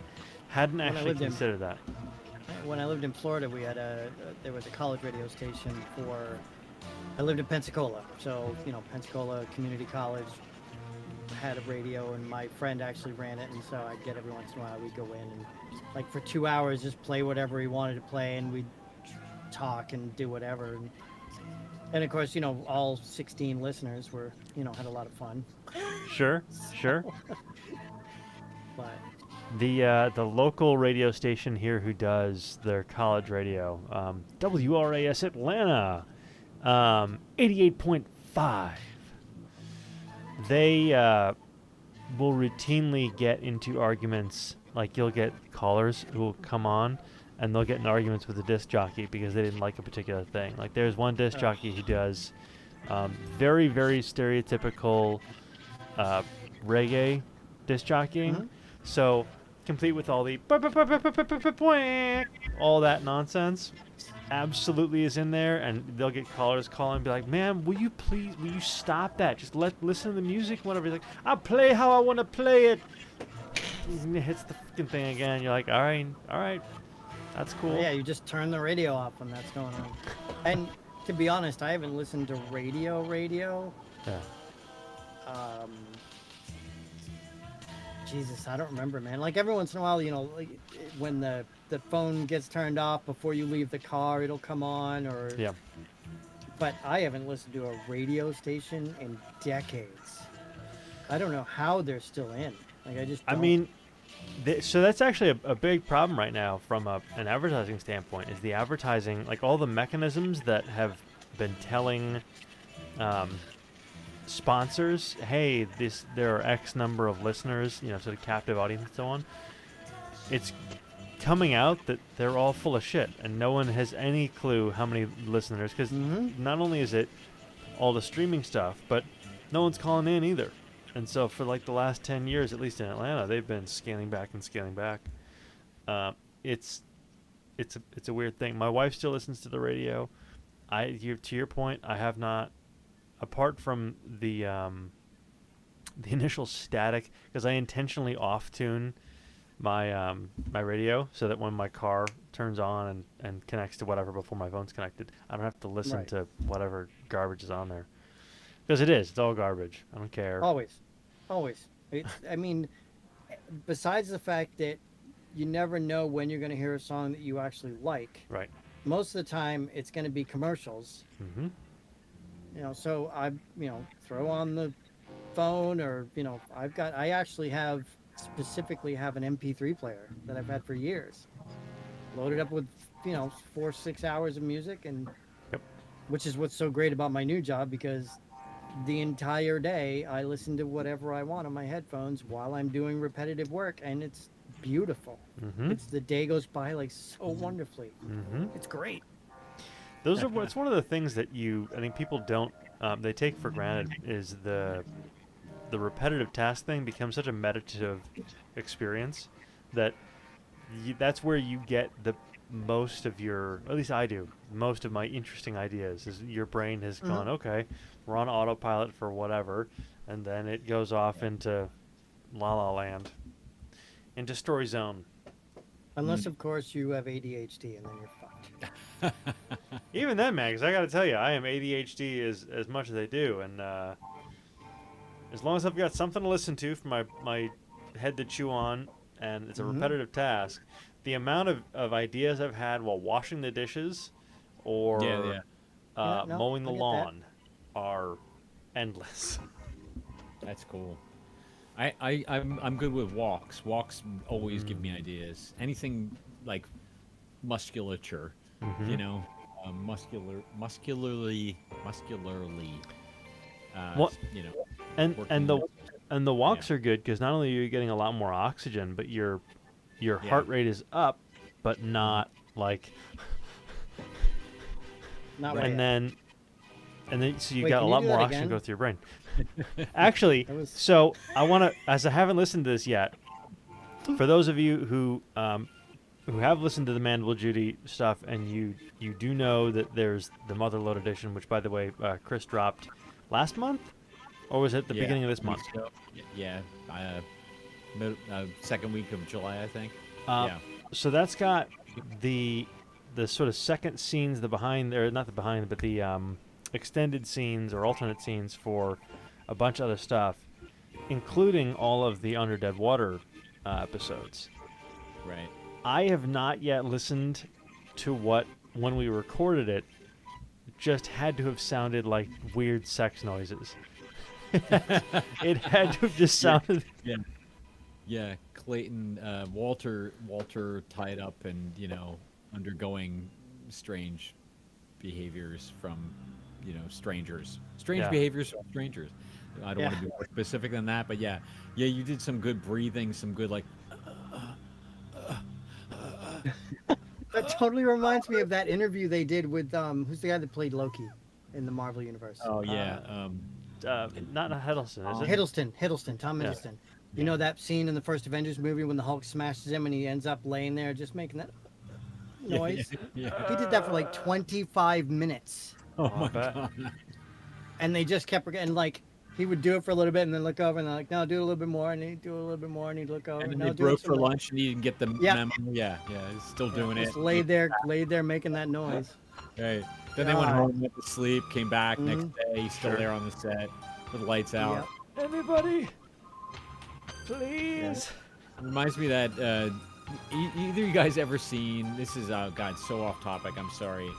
Hadn't I actually lived in- considered that. When I lived in Florida, we had there was a college radio station for. I lived in Pensacola, so Pensacola Community College had a radio, and my friend actually ran it, and so I'd get every once in a while we'd go in and like for 2 hours just play whatever he wanted to play, and we'd talk and do whatever, and of course all 16 listeners were had a lot of fun, Sure. but The local radio station here who does their college radio, WRAS Atlanta, 88.5. They will routinely get into arguments. Like you'll get callers who will come on and they'll get in arguments with the disc jockey because they didn't like a particular thing. Like there's one disc jockey who does very, very stereotypical reggae disc jockeying. So complete with all the all that nonsense absolutely is in there, and they'll get callers calling and be like, "Man, will you stop that? Just listen to the music, whatever." He's like, "I'll play how I want to play it." And it hits the fucking thing again. You're like, all right, that's cool. yeah, you just turn the radio off when that's going on. And to be honest, I haven't listened to radio. Yeah. Jesus, I don't remember, man. Like every once in a while, like when the phone gets turned off before you leave the car, it'll come on, or Yeah. But I haven't listened to a radio station in decades. I don't know how they're still in. Like I just. I don't. mean, so that's actually a big problem right now from an advertising standpoint. Is the advertising, like all the mechanisms that have been telling sponsors, hey, there are X number of listeners, sort of captive audience and so on. It's coming out that they're all full of shit, and no one has any clue how many listeners. Because not only is it all the streaming stuff, but no one's calling in either. And so for like the last 10 years, at least in Atlanta, they've been scaling back and scaling back. It's a weird thing. My wife still listens to the radio. To your point, I have not, apart from the initial static, because I intentionally off-tune my my radio so that when my car turns on and connects to whatever before my phone's connected, I don't have to listen to whatever garbage is on there. Because it's all garbage. I don't care. Always. I mean, besides the fact that you never know when you're going to hear a song that you actually like. Right. Most of the time, it's going to be commercials. Mm-hmm. You know, so I, throw on the phone, or I actually specifically have an MP3 player that I've had for years, loaded up with 4-6 hours of music, and which is what's so great about my new job, because the entire day I listen to whatever I want on my headphones while I'm doing repetitive work, and it's beautiful. The day goes by like so wonderfully. It's great. It's one of the things that I think people don't they take for granted, is the repetitive task thing becomes such a meditative experience that that's where you get the most of your, at least I do, most of my interesting ideas. Is your brain has gone, okay, we're on autopilot for whatever, and then it goes off into La La Land, into Story Zone. Unless, of course, you have ADHD, and then you're fucked. Even then, Mags, I got to tell you, I am ADHD as much as I do, and as long as I've got something to listen to for my head to chew on, and it's a repetitive task, the amount of ideas I've had while washing the dishes or mowing the lawn are endless. That's cool. I'm good with walks. Walks always give me ideas. Anything like musculature, muscularly. And the walks are good because not only are you getting a lot more oxygen, but your heart rate is up, but not like. Not right. And then so you Wait, got a can you lot do more that oxygen again? go through your brain. Actually, so I want to, as I haven't listened to this yet, for those of you who have listened to the Mandible Judy stuff, and you do know that there's the Mother Lode edition, which, by the way, Chris dropped last month, or was it the beginning of this month? Yeah, second week of July, I think. So that's got the sort of second scenes, the behind, or not the behind, but the extended scenes or alternate scenes for a bunch of other stuff, including all of the Under Dead Water episodes. Right. I have not yet listened to what, when we recorded it, just had to have sounded like weird sex noises. It had to have just sounded... Yeah, Clayton, Walter tied up and, undergoing strange behaviors from, strangers. Strange behaviors from strangers. I don't want to be more specific than that, but yeah, you did some good breathing, some good like. That totally reminds me of that interview they did with who's the guy that played Loki in the Marvel universe? Oh yeah, not Hiddleston, is it? Hiddleston, Tom Hiddleston. You know that scene in the first Avengers movie when the Hulk smashes him and he ends up laying there just making that noise? Yeah. He did that for like 25 minutes. Oh my god. And they just kept getting like, he would do it for a little bit and then look over and they're like, no, do a little bit more, and he'd do a little bit more and he'd look over. And then no, they do broke it for some more. lunch and he didn't get the memo. Yeah, he's still doing it. Just laid there making that noise. Right. Then they went home, went to sleep, came back next day. He's still there on the set with the lights out. Anybody, please. It reminds me that either you guys ever seen, this is, God, so off topic, I'm sorry,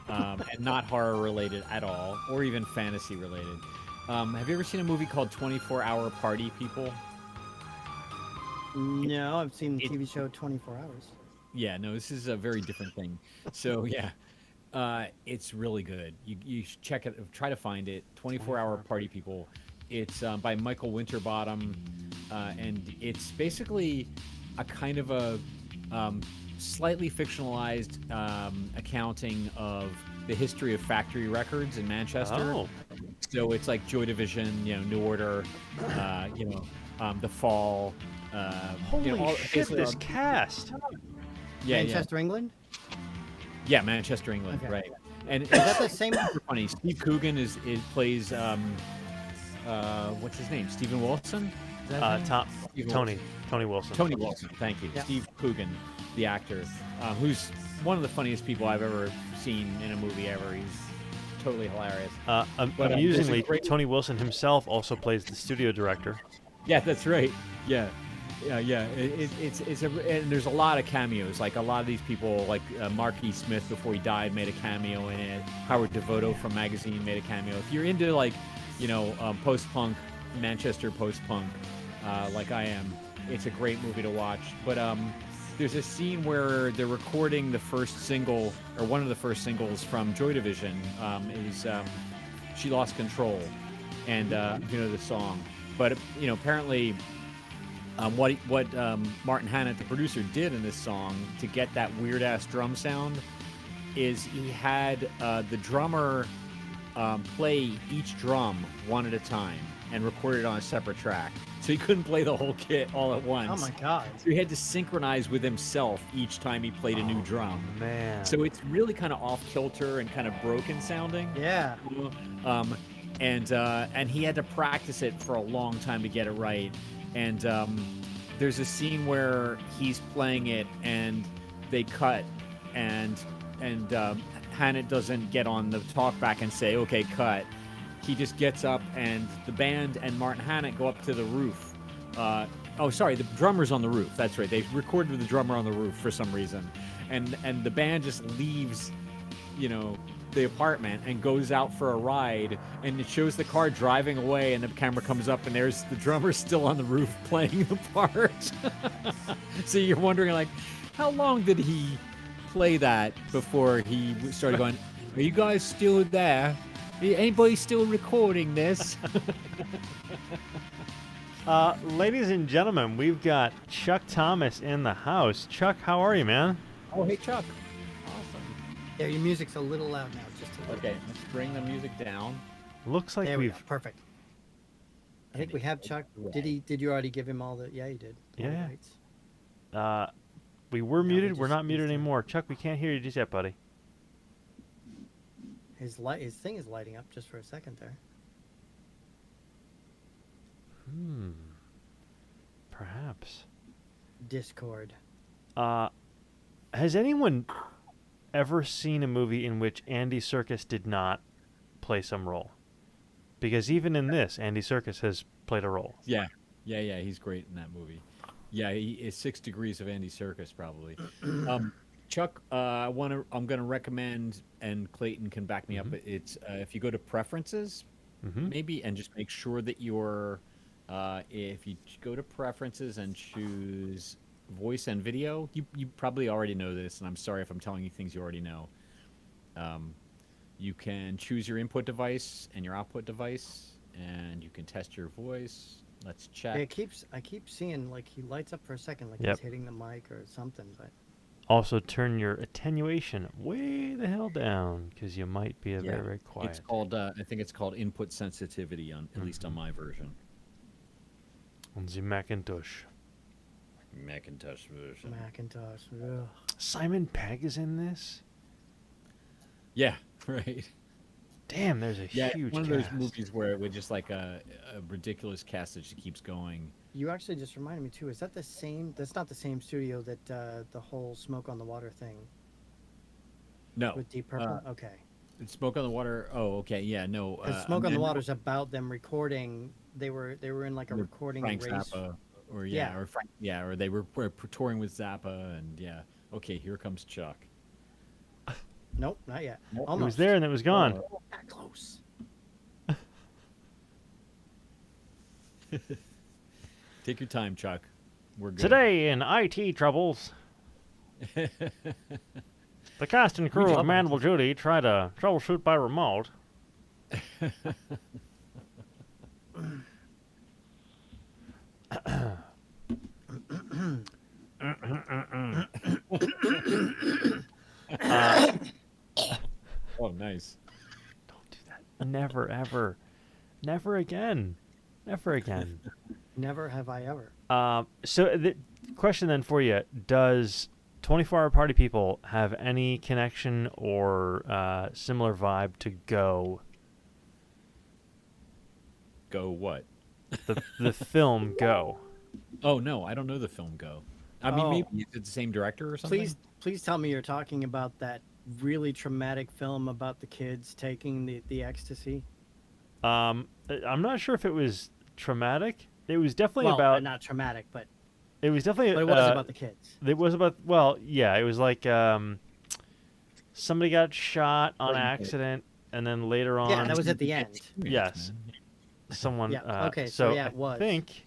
and not horror related at all, or even fantasy related. Have you ever seen a movie called 24-Hour Party People? No, I've seen the TV show 24 Hours. Yeah, no, this is a very different thing. So, yeah, it's really good. You should check it, try to find it, 24-Hour Party People. It's by Michael Winterbottom, and it's basically a kind of a slightly fictionalized accounting of the history of factory records in Manchester. Oh. So it's like Joy Division, New Order, The Fall. Holy all, shit! basically This all- cast. yeah, Manchester, England. yeah, Manchester, England, Okay. right? And Is that the same? super funny. Steve Coogan plays what's his name? Stephen Wilson. Is that his name? Stephen Tony Wilson. Tony Wilson, thank you. Yeah. Steve Coogan, the actor, who's one of the funniest people I've ever seen in a movie ever. He's totally hilarious. But, there's a Amusingly, great- Tony Wilson himself also plays the studio director. Yeah, that's right. Yeah. And there's a lot of cameos. Like a lot of these people, like Mark E. Smith before he died made a cameo in it. Howard Devoto from Magazine made a cameo. If you're into post-punk, Manchester post-punk, like I am, it's a great movie to watch. But there's a scene where they're recording the first single, or one of the first singles from Joy Division, is "She Lost Control," and the song. But apparently, what Martin Hannett, the producer, did in this song to get that weird ass drum sound is he had the drummer play each drum one at a time and record it on a separate track. So he couldn't play the whole kit all at once. Oh my god. So he had to synchronize with himself each time he played a new drum. Man. So it's really kind of off kilter and kind of broken sounding. Yeah. And he had to practice it for a long time to get it right. And there's a scene where he's playing it and they cut, and Hannett doesn't get on the talkback and say, "Okay, cut." He just gets up, and the band and Martin Hannett go up to the roof. The drummer's on the roof. That's right. They recorded with the drummer on the roof for some reason, and the band just leaves, the apartment and goes out for a ride, and it shows the car driving away, and the camera comes up and there's the drummer still on the roof playing the part. So you're wondering, like, how long did he play that before he started going, "Are you guys still there? Anybody still recording this?" Ladies and gentlemen, we've got Chuck Thomas in the house. Chuck, how are you, man? Oh, hey, Chuck. Awesome. Yeah, your music's a little loud now. Just a little. Okay, let's bring the music down. Looks like There we we've go. Perfect. I think we have Chuck. Did you already give him all the? Yeah, you did. All the Yeah. rights. we were No, muted. we We're just not muted used to- anymore. Chuck, we can't hear you just yet, buddy. His thing is lighting up just for a second there. Perhaps. Discord. Has anyone ever seen a movie in which Andy Serkis did not play some role? Because even in this, Andy Serkis has played a role. Yeah, he's great in that movie. Yeah, he is 6 Degrees of Andy Serkis, probably. Chuck, I'm going to recommend, and Clayton can back me up. It's if you go to preferences, maybe, and just make sure that you're, if you go to preferences and choose voice and video, you probably already know this, and I'm sorry if I'm telling you things you already know. You can choose your input device and your output device, and you can test your voice. Let's check. Yeah, I keep seeing like he lights up for a second, like Yep. he's hitting the mic or something. But Also, turn your attenuation way the hell down, because you might be very, very quiet. It's called, I think it's called input sensitivity, at least on my version. On the Macintosh. Macintosh version. Macintosh. Ugh. Simon Pegg is in this? Yeah, right. Damn, there's a Yeah, huge one of cast. those movies where it would just like a ridiculous cast that just keeps going. You actually just reminded me too. Is that the same? That's not the same studio that the whole Smoke on the Water thing No, with Deep Purple. Okay. it's Smoke on the Water. Oh, okay, yeah, no. Because Smoke on the Water is about them recording. They were in like a with recording Frank race. Zappa, or Yeah. or Frank, or they were touring with Zappa, and yeah. Okay, here comes Chuck. Nope, not yet. Nope. It Almost. was there and it was gone. That close. Take your time, Chuck. We're good. Today in IT troubles, the cast and crew of Mandible Judy try to troubleshoot by remote. Oh, nice. Don't do that. Never, ever. Never again. Never again. Never have I ever. So the question then for you, does 24-hour party people have any connection or similar vibe to Go? Go what? The film Go. Oh no, I don't know the film Go. I mean, Oh. maybe it's the same director or something. Please tell me you're talking about that really traumatic film about the kids taking the ecstasy. I'm not sure if it was traumatic. It was definitely Well, about. not traumatic, but It was definitely. it was about the kids. It was about. Well, yeah. It was like somebody got shot on accident, and then later on. Yeah, that was at the end. Yes. Someone. Yeah, okay, So so yeah, I it was. think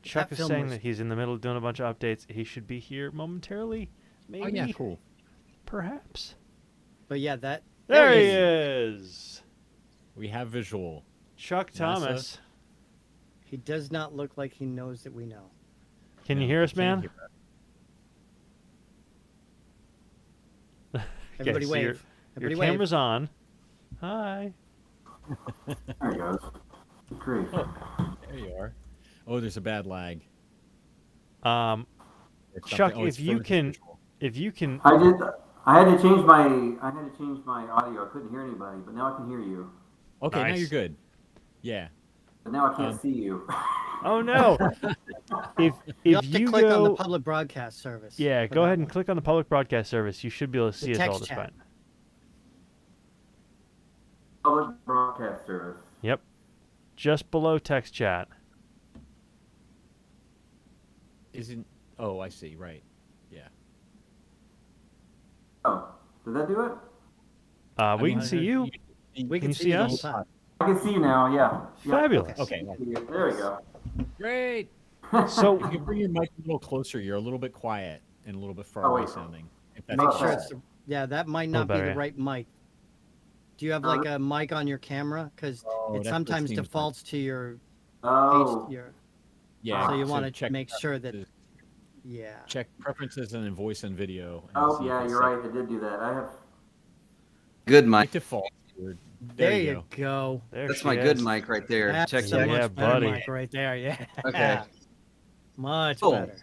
Chuck That is film saying was- that he's in the middle of doing a bunch of updates. He should be here momentarily. Maybe. Oh yeah, cool. Perhaps. But yeah, that There he is. is. We have visual. Chuck NASA. Thomas. He does not look like he knows that we know. Can you No, hear us, can't man? hear us. Everybody so wave. Your Everybody wave. camera's on. Hi. There he goes. Great. There you are. Oh, there's a bad lag. Um, Or Chuck, something. Oh, it's if you frozen can, visual. if you can. I had to change my audio. I couldn't hear anybody, but now I can hear you. Okay, now Nice. you're good. Yeah. But now I can't see you. Oh no! if You if have to you click on the go, public broadcast service. yeah, for go that ahead and one. click on the public broadcast service. You should be able to see us all text just chat. fine. Public broadcast service. Yep, just below text chat. Isn't? Oh, I see. Right. Yeah. Oh, did that do it? We can see you. We Can can you see see you the whole us? time. I can see you now. Yeah. Fabulous. Okay. There we go. Great. So You can bring your mic a little closer. You're a little bit quiet and a little bit far Oh, away wait. sounding. If that's Make Make Oh, sure okay. it's the, yeah, that might not be better, the yeah. right mic. Do you have like a mic on your camera? Because Oh, it that's what it sometimes seems like. defaults to your Oh. your. Yeah. So you want to check make sure that preferences- yeah. check preferences and in voice and video. And Oh see if yeah, it's you're set. right. It did do that. I have. Good By mic. default. There There you you go. there That's she my good is. mic right there. That's Check so that. Yeah, much better buddy. mic right there. Yeah. Okay. Much Cool. better.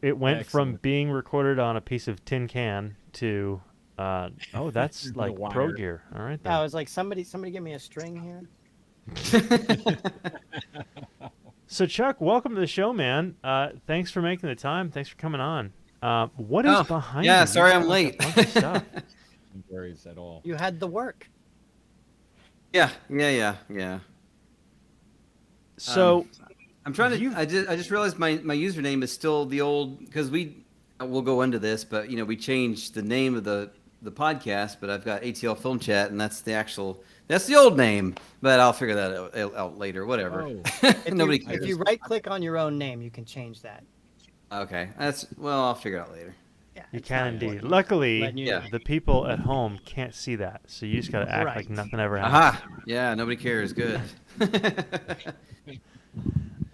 It went from Excellent. being recorded on a piece of tin can to, oh, that's The like pro wire. gear. All right. Yeah, I Then. was like, somebody give me a string here. So Chuck, welcome to the show, man. Thanks for making the time. Thanks for coming on. What is Oh, behind yeah, you? sorry You've I'm got late. a bunch of stuff. No worries at all. You had the work. yeah. So I'm trying to. You've- I just realized my username is still the old because we'll go into this, but we changed the name of the podcast, but I've got ATL Film Chat, and that's the old name, but I'll figure that out later. Whatever. Oh. Nobody If cares. you right click on your own name, you can change that. Okay, I'll figure it out later. Yeah. you it's can not indeed. important. Luckily, Letting you Yeah. know. the people at home can't see that, so you just gotta act like Right. nothing ever happened. Aha! Yeah, nobody cares. Good.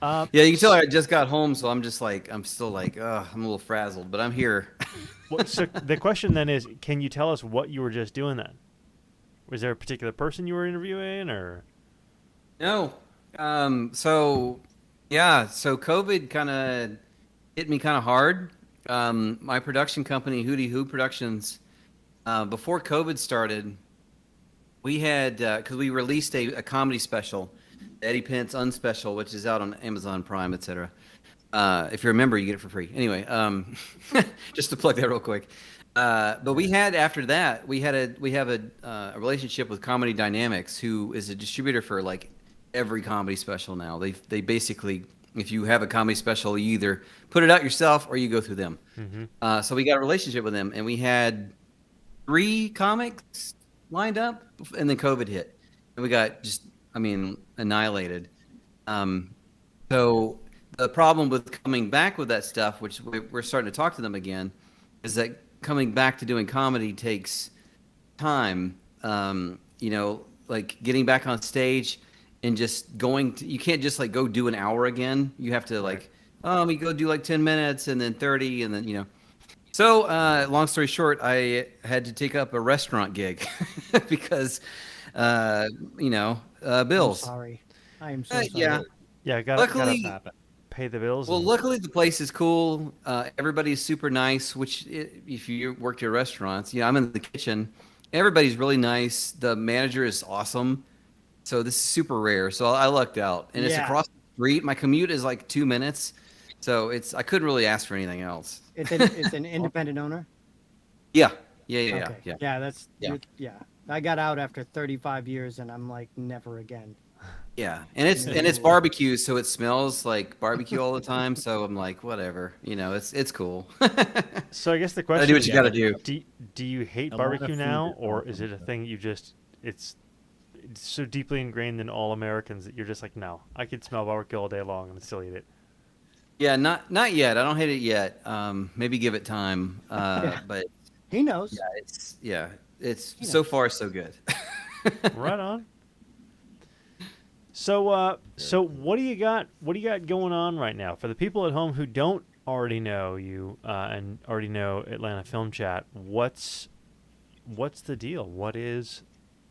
Uh, Yeah, you can tell I just got home, so I'm still like, I'm a little frazzled, but I'm here. so the question then is, can you tell us what you were just doing then? Was there a particular person you were interviewing, or? No. So COVID kind of hit me kind of hard. My production company, Hootie Hoo Productions, before COVID started, we had, because we released a comedy special, Eddie Pence Unspecial, which is out on Amazon Prime, etc. If you're a member, you get it for free. Anyway, just to plug that real quick. But we had, after that, we have a relationship with Comedy Dynamics, who is a distributor for like every comedy special now. They basically, if you have a comedy special, you either put it out yourself or you go through them. Mm-hmm. So we got a relationship with them, and we had 3 comics lined up, and then COVID hit, and we got just, annihilated. So the problem with coming back with that stuff, which we're starting to talk to them again, is that coming back to doing comedy takes time. Like getting back on stage and just you can't just like go do an hour again. You have to we go do like 10 minutes and then 30 and then, So, long story short, I had to take up a restaurant gig because, I'm bills. sorry. I am so sorry. Yeah. Yeah, gotta Luckily, happen. pay the bills. well, and- luckily the place is cool. Everybody's super nice. If you worked at restaurants, I'm in the kitchen. Everybody's really nice. The manager is awesome. So this is super rare. So I lucked out, and it's Yeah. across the street. My commute is like 2 minutes, so I couldn't really ask for anything else. It's an independent owner. Yeah. Okay. Yeah. That's Yeah. yeah. I got out after 35 years, and I'm like, never again. Yeah, and it's barbecue, so it smells like barbecue all the time. So I'm like, whatever, it's cool. So I guess the Gotta question do what is, you gotta do. do you hate A lot of barbecue food now, is or awesome, is it a so. thing it's so deeply ingrained in all Americans that you're just like, no, I could smell barbecue all day long and still eat it. Yeah, not yet. I don't hate it yet. Maybe give it time. But He knows. it's so far so good. Right on. So what do you got? What do you got going on right now for the people at home who don't already know you and already know Atlanta Film Chat? What's the deal? What is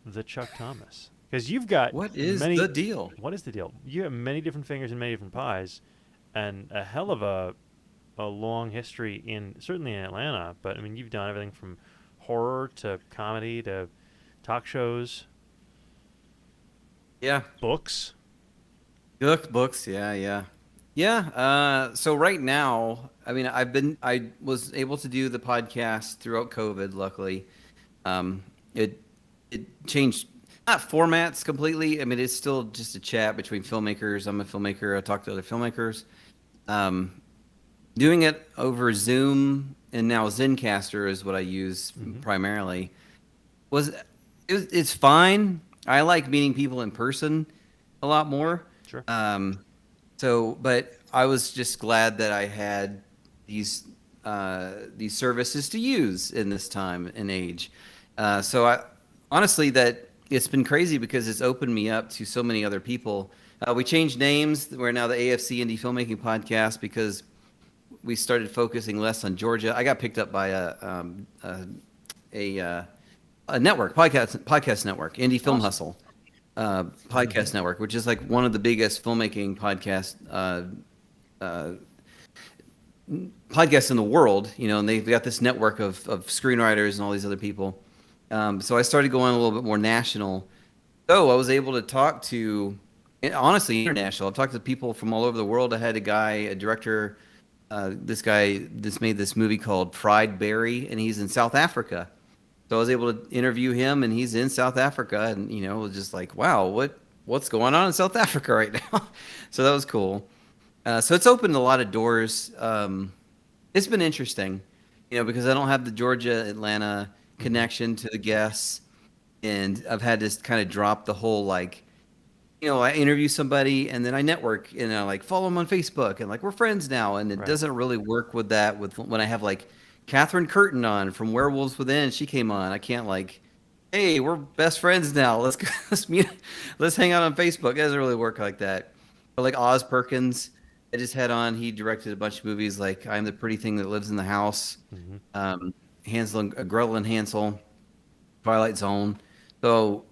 the Chuck Thomas? Because you've got What is many, the deal? What is the deal? You have many different fingers and many different pies, and a hell of a long history certainly in Atlanta. But I mean, you've done everything from horror to comedy to talk shows, Yeah, books. books. Yeah. So right now, I mean, I was able to do the podcast throughout COVID. Luckily, it changed not formats completely. I mean, it's still just a chat between filmmakers. I'm a filmmaker. I talk to other filmmakers. Doing it over Zoom and now Zencaster is what I use primarily. It's fine. I like meeting people in person a lot more. Sure. But I was just glad that I had these services to use in this time and age. So I honestly, that it's been crazy because it's opened me up to so many other people. We changed names. We're now the AFC Indie Filmmaking Podcast because we started focusing less on Georgia. I got picked up by a network, podcast network, Indie Film Hustle podcast network, which is like one of the biggest filmmaking podcasts in the world, and they've got this network of screenwriters and all these other people. So I started going a little bit more national. So I was able to talk to, honestly, international. I've talked to people from all over the world. I had a director, this guy made this movie called Fried Berry, and he's in South Africa. So I was able to interview him, and he's in South Africa, and it was just like, wow, what's going on in South Africa right now? So that was cool. So it's opened a lot of doors. It's been interesting, because I don't have the Georgia Atlanta connection to the guests, and I've had to kind of drop the whole I interview somebody and then I network and I follow them on Facebook and we're friends now, and it doesn't really work with that. With when I have Catherine Curtin on from Werewolves Within, she came on. I can't hey, we're best friends now. Let's meet. Let's hang out on Facebook. It doesn't really work like that. But Oz Perkins, I just had on. He directed a bunch of movies like I'm the Pretty Thing That Lives in the House, Gretel and Hansel, Twilight Zone. So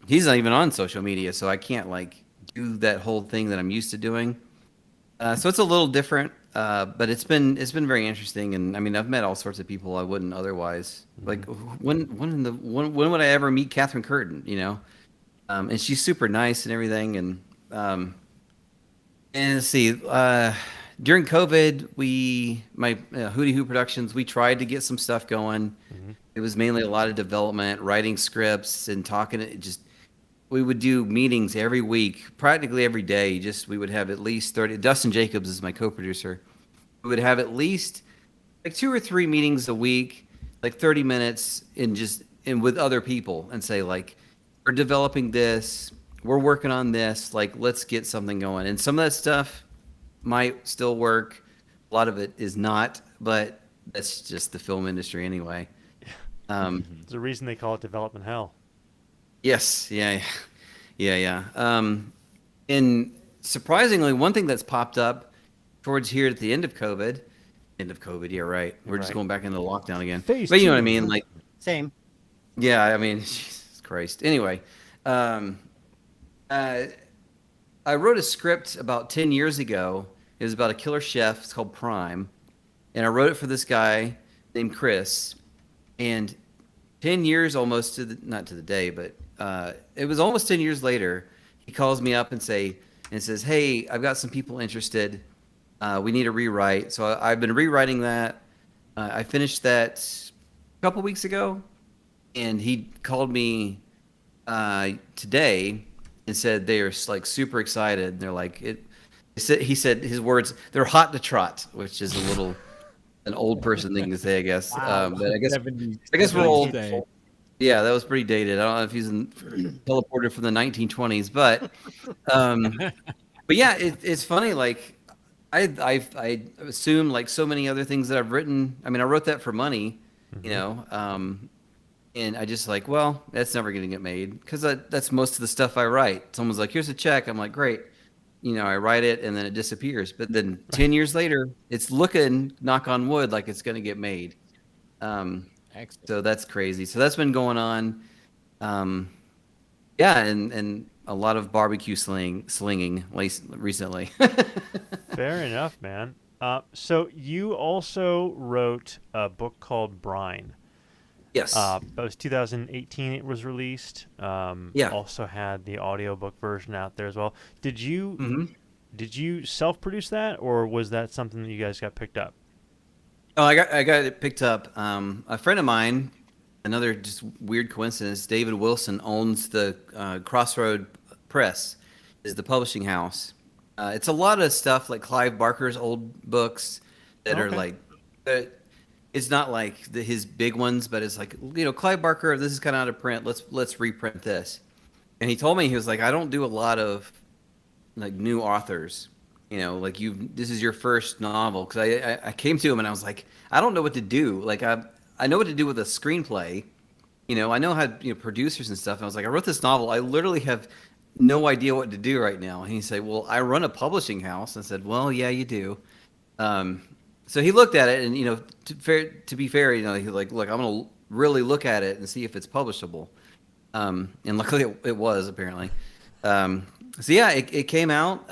he's not even on social media, so I can't do that whole thing that I'm used to doing. So it's a little different. But it's been very interesting, and I mean I've met all sorts of people I wouldn't otherwise. When would I ever meet Catherine Curtin? And she's super nice and everything. And let's see, during COVID, my Hootie Hoo Productions, we tried to get some stuff going. It was mainly a lot of development, writing scripts, and talking. We would do meetings every week, practically every day. We would have at least 30. Dustin Jacobs is my co-producer. We would have at least 2 or 3 meetings a week, 30 minutes in with other people, and say we're developing this, we're working on this, let's get something going. And some of that stuff might still work. A lot of it is not, but that's just the film industry anyway. There's a reason they call it development hell. Yes. Yeah. And surprisingly, one thing that's popped up towards here at the end of COVID End of COVID. Yeah, right. We're just Right. going back into lockdown again. Phase But you know what I 2. mean? Like, Same. yeah, I mean, Jesus Christ. Anyway, um, I wrote a script about 10 years ago. It was about a killer chef. It's called Prime. And I wrote it for this guy named Chris. And 10 years almost to the, not to the day, but it was almost 10 years later, he calls me up and says, hey, I've got some people interested. We need a rewrite. So I've been rewriting that. I finished that a couple weeks ago. And he called me today and said they're like super excited. They're like, he said his words, they're hot to trot, which is a little an old person thing to say, I guess. Wow. But I guess 70s we're old. day. Yeah, that was pretty dated. I don't know if he's teleported from the 1920s, but yeah, it's funny. Like I assume, like so many other things that I've written. I mean, I wrote that for money, you know, and I just like, well, that's never going to get made because that's most of the stuff I write. Someone's like, here's a check. I'm like, great. You know, I write it and then it disappears. But then 10 years later, it's looking, knock on wood, like it's going to get made. Excellent. So that's crazy. So that's been going on. Yeah, and a lot of barbecue slinging recently. Fair enough, man. So you also wrote a book called Brine. Yes. That was 2018 it was released. Yeah. Also had the audiobook version out there as well. Did you Mhm. did you self-produce that, or was that something that you guys got picked up? Oh, I got it picked up. A friend of mine, another just weird coincidence, David Wilson owns the Crossroad Press, is the publishing house. It's a lot of stuff like Clive Barker's old books that are like, it's not like his big ones, but it's like, you know, Clive Barker, this is kind of out of print. Let's reprint this. And he told me, he was like, I don't do a lot of like new authors. You know, like this is your first novel. Because I came to him and I was like, I don't know what to do. Like I know what to do with a screenplay. You know, I know how, you know, producers and stuff. And I was like, I wrote this novel. I literally have no idea what to do right now. And he said, well, I run a publishing house. I said, well, yeah, you do. So he looked at it and, you know, to be fair, you know, he's like, look, I'm going to really look at it and see if it's publishable. And luckily it was apparently. So yeah, it came out.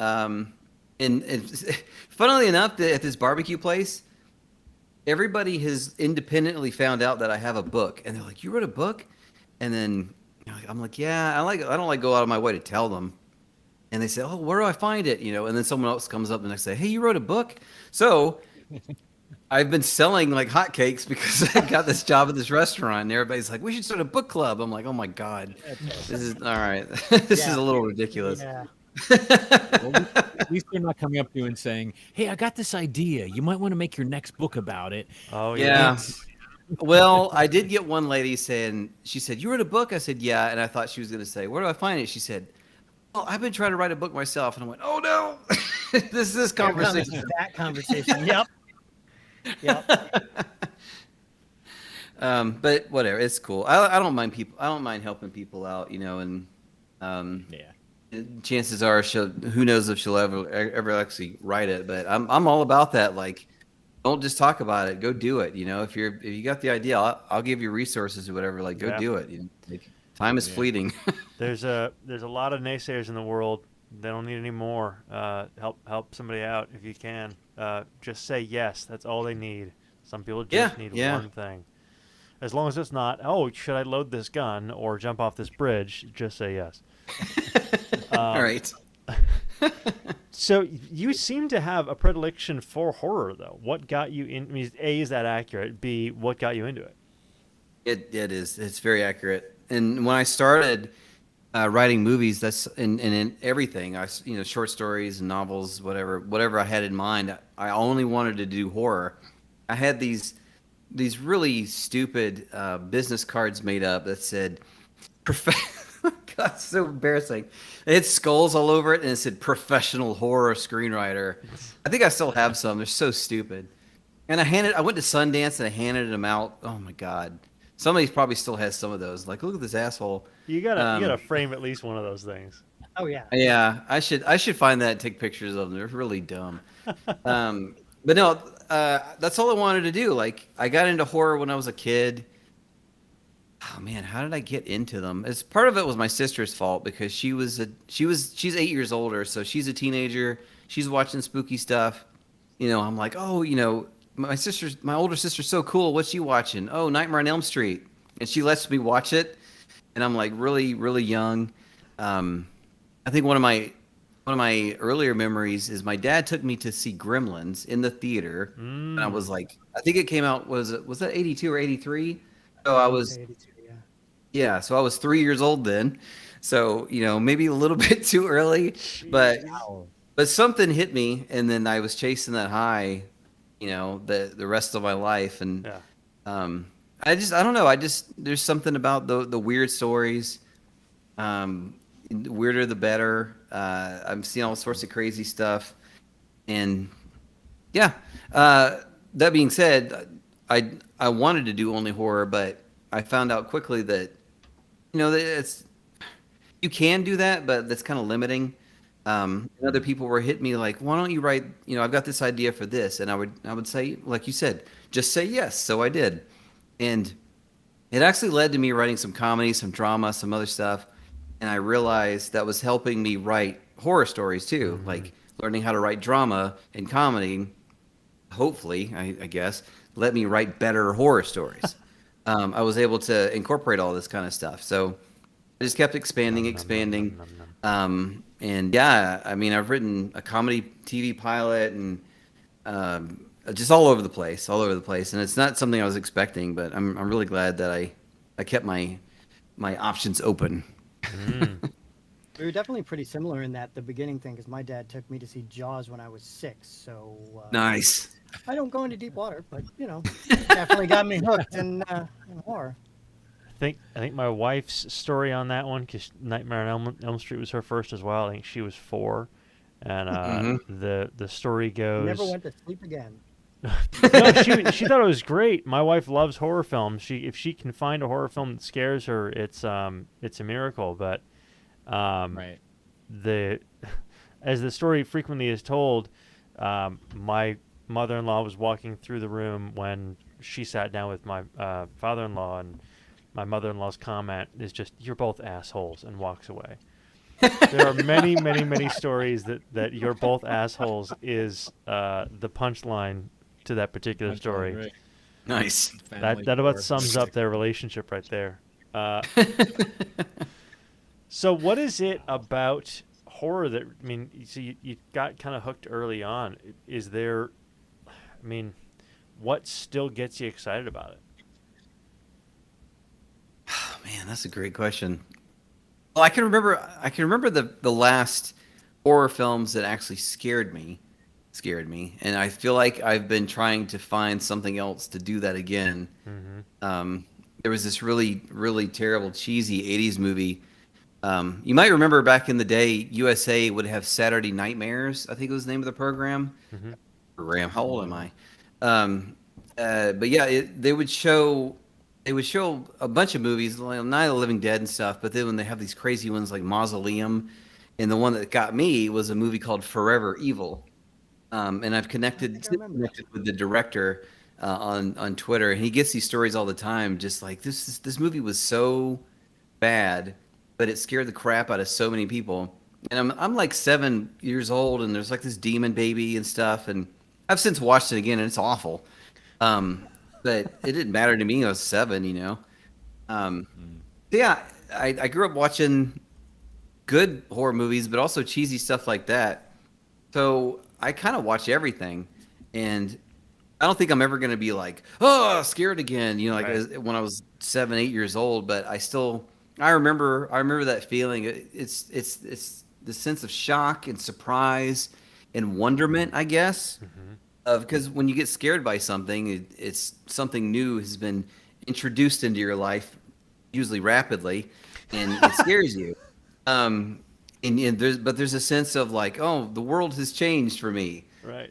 And funnily enough, at this barbecue place, everybody has independently found out that I have a book, and they're like, "You wrote a book?" And then I'm like, "Yeah, I don't like go out of my way to tell them." And they say, "Oh, where do I find it?" You know, and then someone else comes up the next day, "Hey, you wrote a book?" So I've been selling like hotcakes because I got this job at this restaurant, and everybody's like, "We should start a book club." I'm like, "Oh my god, this is all right. This is a little ridiculous." Yeah. Well, at least they're not coming up to you and saying, "Hey, I got this idea. You might want to make your next book about it." Oh Yeah. Well, I did get one lady saying, she said, "You wrote a book?" I said, "Yeah." And I thought she was going to say, "Where do I find it?" She said, "Well, I've been trying to write a book myself." And I went, "Oh no, this Here comes conversation." that conversation. Yep. Yep. But whatever, it's cool. I don't mind people. I don't mind helping people out, you know, and Yeah. chances are who knows if she'll ever actually write it, but I'm all about that. Like, don't just talk about it, go do it. You know, if you got the idea, I'll give you resources or whatever. Like, go do it. You know, like, time is fleeting. There's a lot of naysayers in the world. They don't need any more. Help somebody out if you can. Just say yes. That's all they need. Some people just need one thing. As long as it's not, oh, should I load this gun or jump off this bridge? Just say yes. All right. So you seem to have a predilection for horror, though. What got you in? I mean, A, is that accurate? B, what got you into it? It is. It's very accurate. And when I started writing movies, that's in everything. Short stories, novels, whatever I had in mind. I only wanted to do horror. I had these really stupid business cards made up that said, God, so embarrassing. It had skulls all over it, and it said professional horror screenwriter. I think I still have some. They're so stupid. And I went to Sundance and I handed them out. Oh my God. Somebody probably still has some of those. Like, look at this asshole. You gotta frame at least one of those things. Oh yeah. Yeah, I should find that and take pictures of them. They're really dumb. But no, that's all I wanted to do. Like, I got into horror when I was a kid. Oh man, how did I get into them? It's part of it was my sister's fault because she's 8 years older, so she's a teenager. She's watching spooky stuff. I'm like, oh, my older sister's so cool. What's she watching? Oh, Nightmare on Elm Street, and she lets me watch it. And I'm like really, really young. I think one of my earlier memories is my dad took me to see Gremlins in the theater, and I was like, I think it came out was that 82 or 83? So I was 82, yeah. Yeah, so I was 3 years old then. So, maybe a little bit too early, but something hit me, and then I was chasing that high, the rest of my life. And Yeah. I don't know. There's something about the weird stories. The weirder the better. I'm seeing all sorts of crazy stuff. And yeah, that being said, I wanted to do only horror, but I found out quickly that that you can do that, but that's kind of limiting. Other people were hitting me like, why don't you write? I've got this idea for this, and I would say, like you said, just say yes. So I did, and it actually led to me writing some comedy, some drama, some other stuff, and I realized that was helping me write horror stories too, like learning how to write drama and comedy. Hopefully, I guess, let me write better horror stories. I was able to incorporate all this kind of stuff. So I just kept expanding. And yeah, I mean, I've written a comedy TV pilot and just all over the place. And it's not something I was expecting, but I'm really glad that I kept my options open. We were definitely pretty similar in the beginning thing, because my dad took me to see Jaws when I was 6. So Nice. I don't go into deep water, but definitely got me hooked in horror. I think my wife's story on that one, because Nightmare on Elm Street was her first as well. I think she was 4, and the story goes. Never went to sleep again. No, she thought it was great. My wife loves horror films. If she can find a horror film that scares her, it's a miracle. But Right. As the story frequently is told, my mother-in-law was walking through the room when she sat down with my father-in-law, and my mother-in-law's comment is just, "You're both assholes," and walks away. There are many, many, many stories that "you're both assholes" is the punchline to that particular story. Right. Nice. Family That about horror. sums up their relationship right there. So what is it about horror that, I mean, so you got kind of hooked early on. Is there, I mean, what still gets you excited about it? Oh, man, that's a great question. Well, I can remember the last horror films that actually scared me, and I feel like I've been trying to find something else to do that again. There was this really, really terrible, cheesy 80s movie. You might remember back in the day, USA would have Saturday Nightmares, I think it was the name of the program. How old am I? But yeah, they would show a bunch of movies, like Night of the Living Dead and stuff, but then when they have these crazy ones like Mausoleum, and the one that got me was a movie called Forever Evil. And I've connected with the director on Twitter, and he gets these stories all the time, just like this movie was so bad, but it scared the crap out of so many people. And I'm like 7 years old, and there's like this demon baby and stuff, and I've since watched it again, and it's awful. But it didn't matter to me. I was 7, Yeah, I grew up watching good horror movies, but also cheesy stuff like that. So I kind of watch everything, and I don't think I'm ever going to be like, oh, scared again, Right. when I was 7, 8 years old. But I remember that feeling. It's the sense of shock and surprise and wonderment, I guess. Because when you get scared by something, it's something new has been introduced into your life, usually rapidly, and it scares you. And there's a sense of like, oh, the world has changed for me. Right.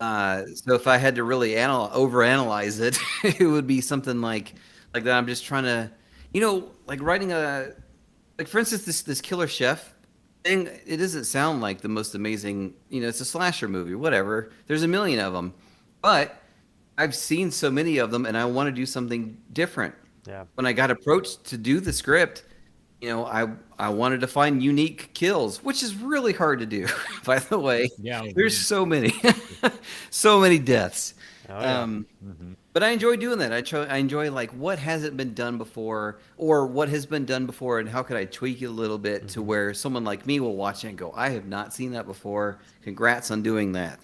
So if I had to really overanalyze it, it would be something like that. I'm just trying to, like writing for instance, this Killer Chef thing. It doesn't sound like the most amazing, it's a slasher movie, whatever. There's a million of them. But I've seen so many of them, and I want to do something different. Yeah. When I got approached to do the script, I wanted to find unique kills, which is really hard to do. By the way, Yeah. there's so many, so many deaths. Oh, yeah. But I enjoy doing that. I enjoy like what hasn't been done before, or what has been done before, and how could I tweak it a little bit to where someone like me will watch it and go, "I have not seen that before. Congrats on doing that."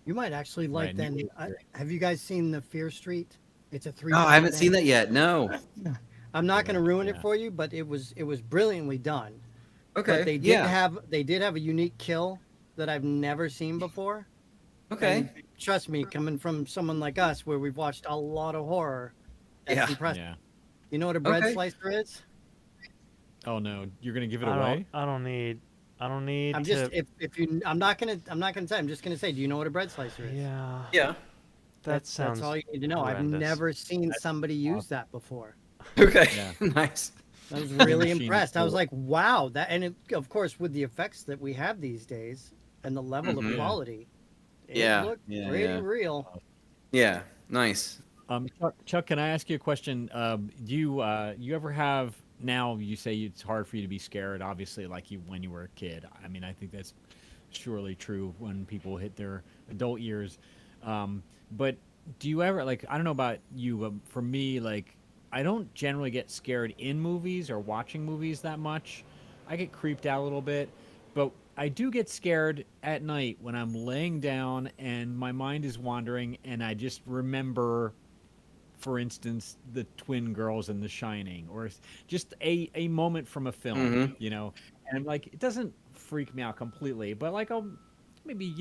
You might actually like Right, then. you- Have you guys seen the Fear Street? It's a 3. Oh, I haven't seen that yet. No. I'm not going to ruin it Yeah. for you, but it was brilliantly done. Okay. But they did have a unique kill that I've never seen before. Okay. And trust me, coming from someone like us, where we've watched a lot of horror, that's Yeah. impressive. Yeah. You know what a bread Okay. slicer is? Oh no, you're gonna give it I away? don't need I'm to. just if you I'm not gonna say. I'm just gonna say. Do you know what a bread slicer is? Yeah. Yeah. That sounds. That's all you need to know. I've horrendous. never seen somebody use that before. Okay. Yeah. Nice. I was really Machine is impressed. I was cool. like, wow, that, and of course with the effects that we have these days and the level Mhm. of quality, it Yeah, looked yeah, pretty yeah. real. Yeah. Nice. Chuck, can I ask you a question? Do you ever have, now you say it's hard for you to be scared, obviously, like when you were a kid. I mean, I think that's surely true when people hit their adult years. But do you ever, like, I don't know about you, but for me, like, I don't generally get scared in movies or watching movies that much. I get creeped out a little bit, but I do get scared at night when I'm laying down and my mind is wandering and I just remember, for instance, the twin girls in The Shining, or just a moment from a film, Mhm. and I'm like, it doesn't freak me out completely, but like I'll maybe,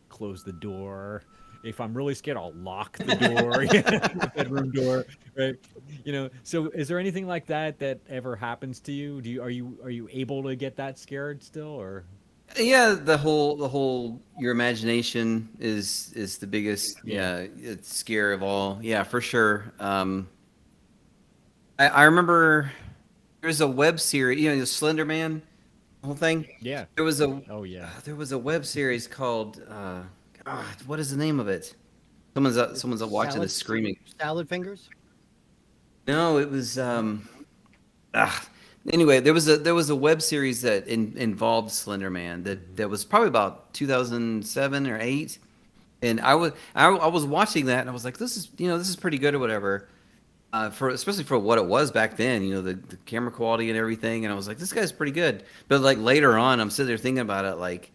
close the door. If I'm really scared, I'll lock the door, the bedroom door, right? So is there anything like that that ever happens to you? Are you able to get that scared still, or? Yeah, the whole your imagination is the biggest Yeah. it's scare of all. Yeah, for sure. I remember there's a web series, the Slender Man whole thing. Yeah. There was a Oh yeah. there was a web series called God, what is the name of it? Someone's watching this screaming. Salad fingers. No, it was anyway, there was a web series that involved Slender Man that was probably about 2007 or 8, and I was watching that and I was like, this is pretty good or whatever, especially for what it was back then, the camera quality and everything, and I was like, this guy's pretty good. But like later on, I'm sitting there thinking about it, like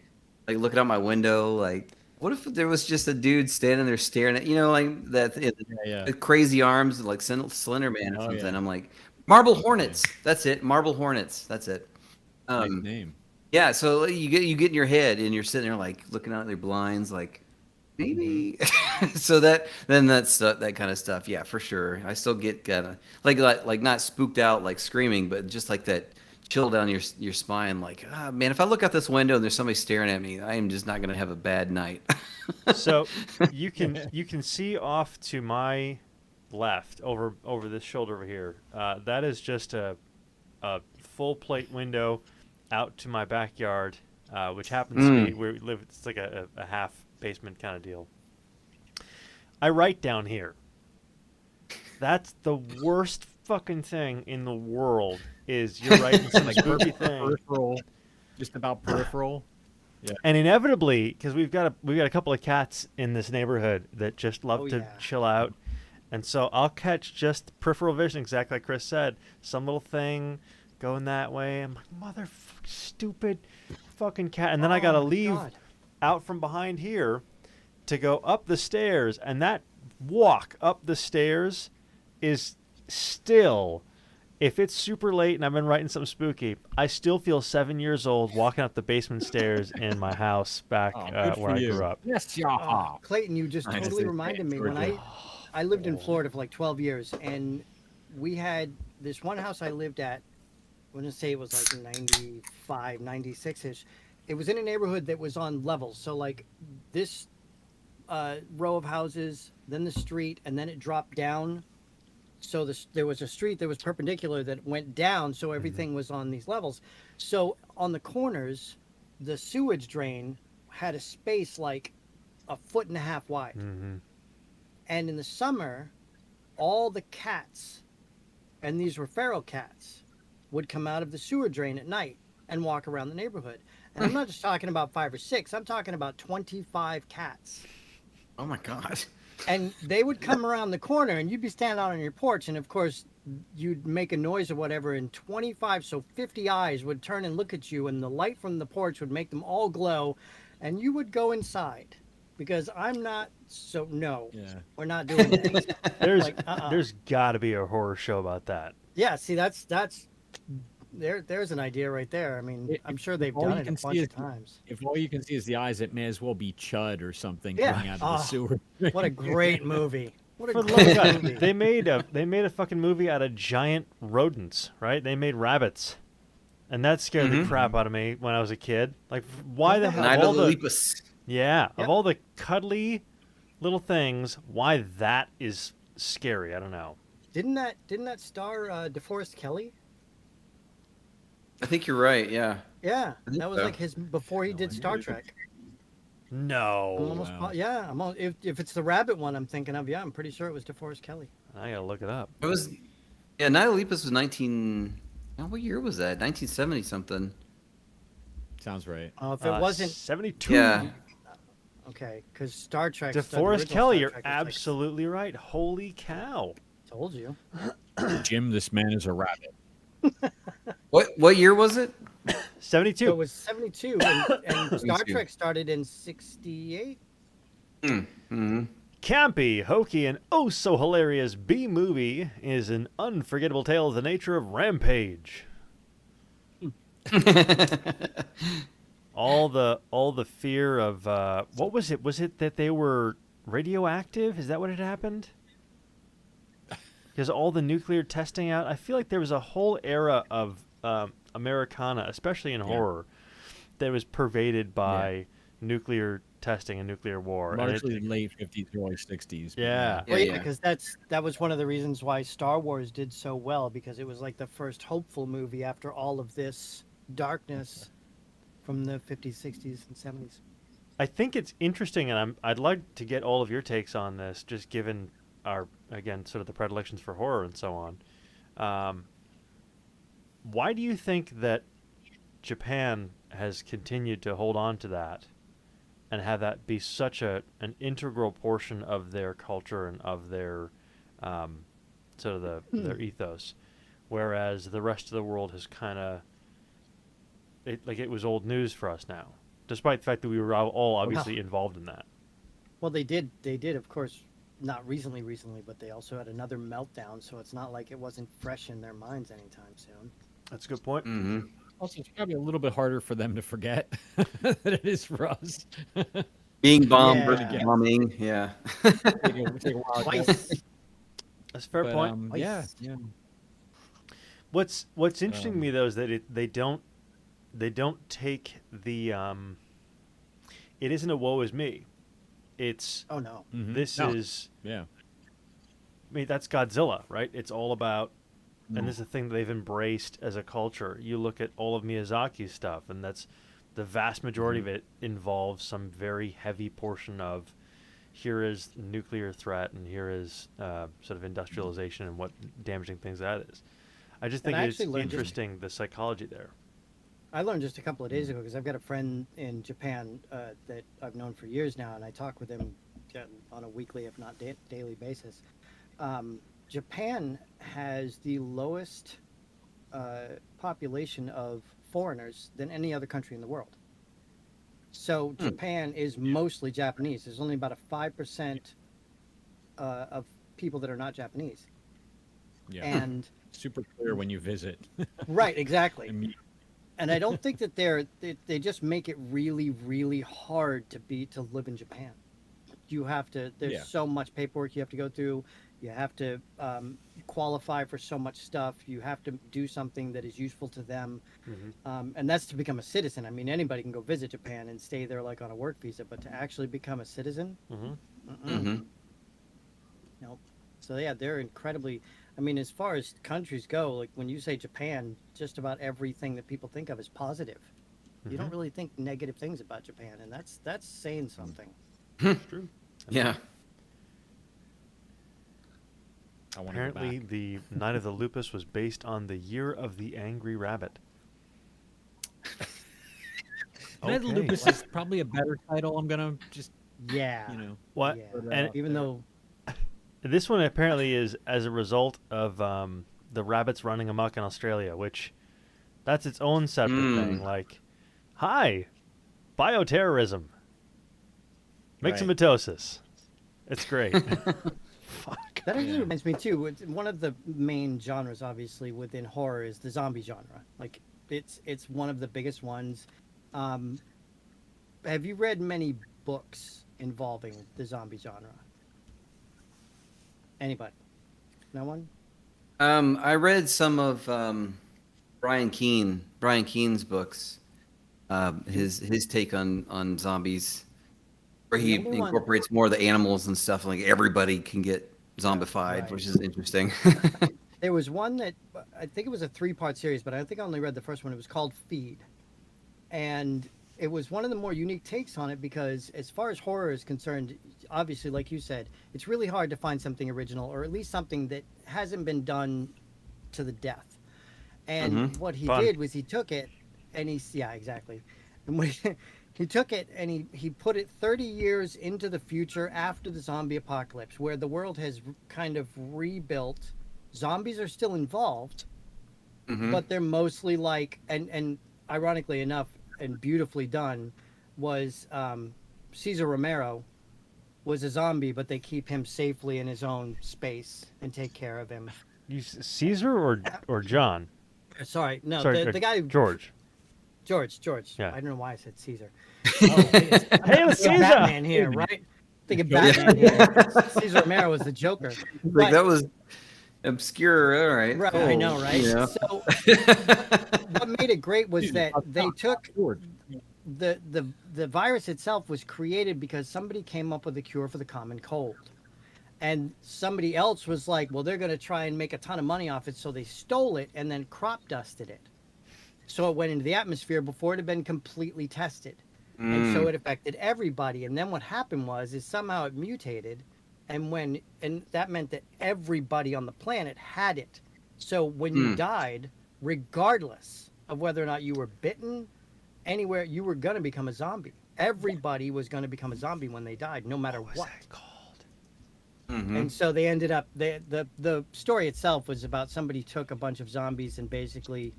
looking out my window, like, what if there was just a dude standing there staring at, like that, Yeah. the crazy arms, like Slender Man or Oh, something. yeah. I'm like, Marble Hornets. That's it. Marble Hornets. That's it. Nice name. Yeah. So you get in your head and you're sitting there like looking out their blinds, like maybe. So that's that kind of stuff. Yeah, for sure. I still get kind of like not spooked out like screaming, but just like that chill down your spine. Like, man, if I look out this window and there's somebody staring at me, I am just not gonna have a bad night. So you can see off to my left over this shoulder over here. That is just a full plate window out to my backyard, which happens to be where we live. It's like a half basement kind of deal. I write down here. That's the worst fucking thing in the world. Is you're writing some spooky thing. Peripheral, just about peripheral. And inevitably, because we've got a couple of cats in this neighborhood that just love to chill out, and so I'll catch just peripheral vision, exactly like Chris said. Some little thing going that way. I'm like, motherfucker, stupid fucking cat, and then I gotta leave out from behind here to go up the stairs, and that walk up the stairs is still. If it's super late and I've been writing something spooky, I still feel 7 years old walking up the basement stairs in my house back where I grew up. Yes, yeah. Clayton, you just totally reminded me when I lived in Florida for like 12 years, and we had this one house I lived at. I want to say it was like 95, 96-ish. It was in a neighborhood that was on levels. So like this row of houses, then the street, and then it dropped down. So there was a street that was perpendicular that went down, so everything was on these levels. So on the corners, the sewage drain had a space like 1.5 feet wide. And in the summer, all the cats, and these were feral cats, would come out of the sewer drain at night and walk around the neighborhood. And I'm not just talking about 5 or 6, I'm talking about 25 cats. Oh my God. And they would come around the corner, and you'd be standing out on your porch, and of course, you'd make a noise or whatever, and 25, so 50 eyes would turn and look at you, and the light from the porch would make them all glow, and you would go inside. Because I'm not, so no, we're not doing that. There's got to be a horror show about that. Yeah, see, that's there's an idea right there. I mean, I'm sure they've done it a bunch of times. If all you can see is the eyes, it may as well be Chud or something Yeah. coming out of the sewer. What a great movie! What a For the love of great God, movie! they made a fucking movie out of giant rodents, right? They made rabbits, and that scared the crap out of me when I was a kid. Like, why the hell? Night Of of all the the Lepus. of all the cuddly little things, why that is scary? I don't know. Didn't that star DeForest Kelly? I think you're right. Yeah. Yeah, I think that was so. like his before he did Star Trek. I'm No, almost if it's the rabbit one I'm thinking of, yeah, I'm pretty sure it was DeForest Kelly. I gotta look it up. It was. Yeah, Night of the Lepus was 19. Oh, what year was that? 1970 something. Sounds right. Oh, if it wasn't 72. Yeah. okay, because Star Trek. DeForest Kelly, you're Trek, absolutely right. Holy cow! told you. Jim, this man is a rabbit. What year was it? 72. So it was 72, and Star 72. Trek started in 68. Mm-hmm. Campy, hokey, and oh so hilarious B movie is an unforgettable tale of the nature of rampage. all the fear of what was it? Was it that they were radioactive? Is that what had happened? Because all the nuclear testing out, I feel like there was a whole era of Americana, especially in horror, that was pervaded by nuclear testing and nuclear war. And Largely late 50s, early 60s. but Yeah. Well, yeah. because that was one of the reasons why Star Wars did so well, because it was like the first hopeful movie after all of this darkness from the 50s, 60s, and 70s. I think it's interesting, and I'd like to get all of your takes on this, just given our, again, sort of the predilections for horror and so on. Why do you think that Japan has continued to hold on to that and have that be such an integral portion of their culture and of their sort of their ethos, whereas the rest of the world has kind of it was old news for us now, despite the fact that we were all obviously involved in that. Well, they did, of course, not recently, but they also had another meltdown, so it's not like it wasn't fresh in their minds anytime soon. That's a good point. Mm-hmm. Also, it's probably a little bit harder for them to forget than it is for us. Being bombed, Yeah. bombing. Yeah. Take a while. Twice. That's a fair But, point. yeah. What's interesting to me though is that they don't take the it isn't a woe is me. It's Oh no. Mhm. this No. is Yeah. I mean that's Godzilla, right? It's all about and this is a thing that they've embraced as a culture. You look at all of Miyazaki's stuff and that's the vast majority of it involves some very heavy portion of here is nuclear threat and here is sort of industrialization and what damaging things that is. I just And think I it's actually learned interesting the psychology there. I learned just a couple of days ago because I've got a friend in Japan that I've known for years now, and I talk with him on a weekly, if not daily basis. Japan has the lowest population of foreigners than any other country in the world. So Japan is mostly Japanese. There's only about a 5% of people that are not Japanese. Yeah. And Super clear when you visit. right, exactly. Immediately. And I don't think that they just make it really, really hard to live in Japan. You have to. There's so much paperwork you have to go through. You have to qualify for so much stuff. You have to do something that is useful to them, and that's to become a citizen. I mean, anybody can go visit Japan and stay there like on a work visa, but to actually become a citizen, nope. So yeah, they're incredibly. I mean, as far as countries go, like when you say Japan, just about everything that people think of is positive. You don't really think negative things about Japan, and that's saying something. True. Yeah. I want to go Apparently, back. the Night of the Lupus was based on the Year of the Angry Rabbit. Night of the Okay. Lupus is probably a better title. I'm gonna just, Yeah. you know. What? Yeah. And Even though this one apparently is as a result of the rabbits running amok in Australia, which that's its own separate thing. Like, hi, bioterrorism, myxomatosis. It's great. Fuck. that actually reminds me too. One of the main genres, obviously, within horror is the zombie genre. Like, it's one of the biggest ones. Have you read many books involving the zombie genre? Anybody? No one? I read some of Brian Keene's books. His take on zombies, where he The only one- incorporates more of the animals and stuff. Like everybody can get zombified, Right. which is interesting. There was one that I think it was a 3-part series, but I think I only read the first one. It was called Feed, and it was one of the more unique takes on it because, as far as horror is concerned, obviously, like you said, it's really hard to find something original, or at least something that hasn't been done to the death. And what he Fun. did was he took it, and exactly. And what he took it and he put it 30 years into the future after the zombie apocalypse, where the world has kind of rebuilt. Zombies are still involved, but they're mostly like, and ironically enough and beautifully done, was Cesar Romero was a zombie, but they keep him safely in his own space and take care of him. Caesar or John? Sorry, no, Sorry, the guy George. George. Yeah. I don't know why I said Caesar. Hail Caesar! Batman here, right? Thinking Batman here. Caesar Romero was the Joker. Like But- that was obscure. All right, Right, cool. I know, right? You know? So what made it great was that they took the virus itself was created because somebody came up with a cure for the common cold. And somebody else was like, well, they're going to try and make a ton of money off it. So they stole it and then crop dusted it. So it went into the atmosphere before it had been completely tested. And so it affected everybody. And then what happened is somehow it mutated. And that meant that everybody on the planet had it. So when you died, regardless of whether or not you were bitten, anywhere, you were going to become a zombie. Everybody was going to become a zombie when they died, no matter what. that called? And so they ended up, the story itself was about somebody took a bunch of zombies and basically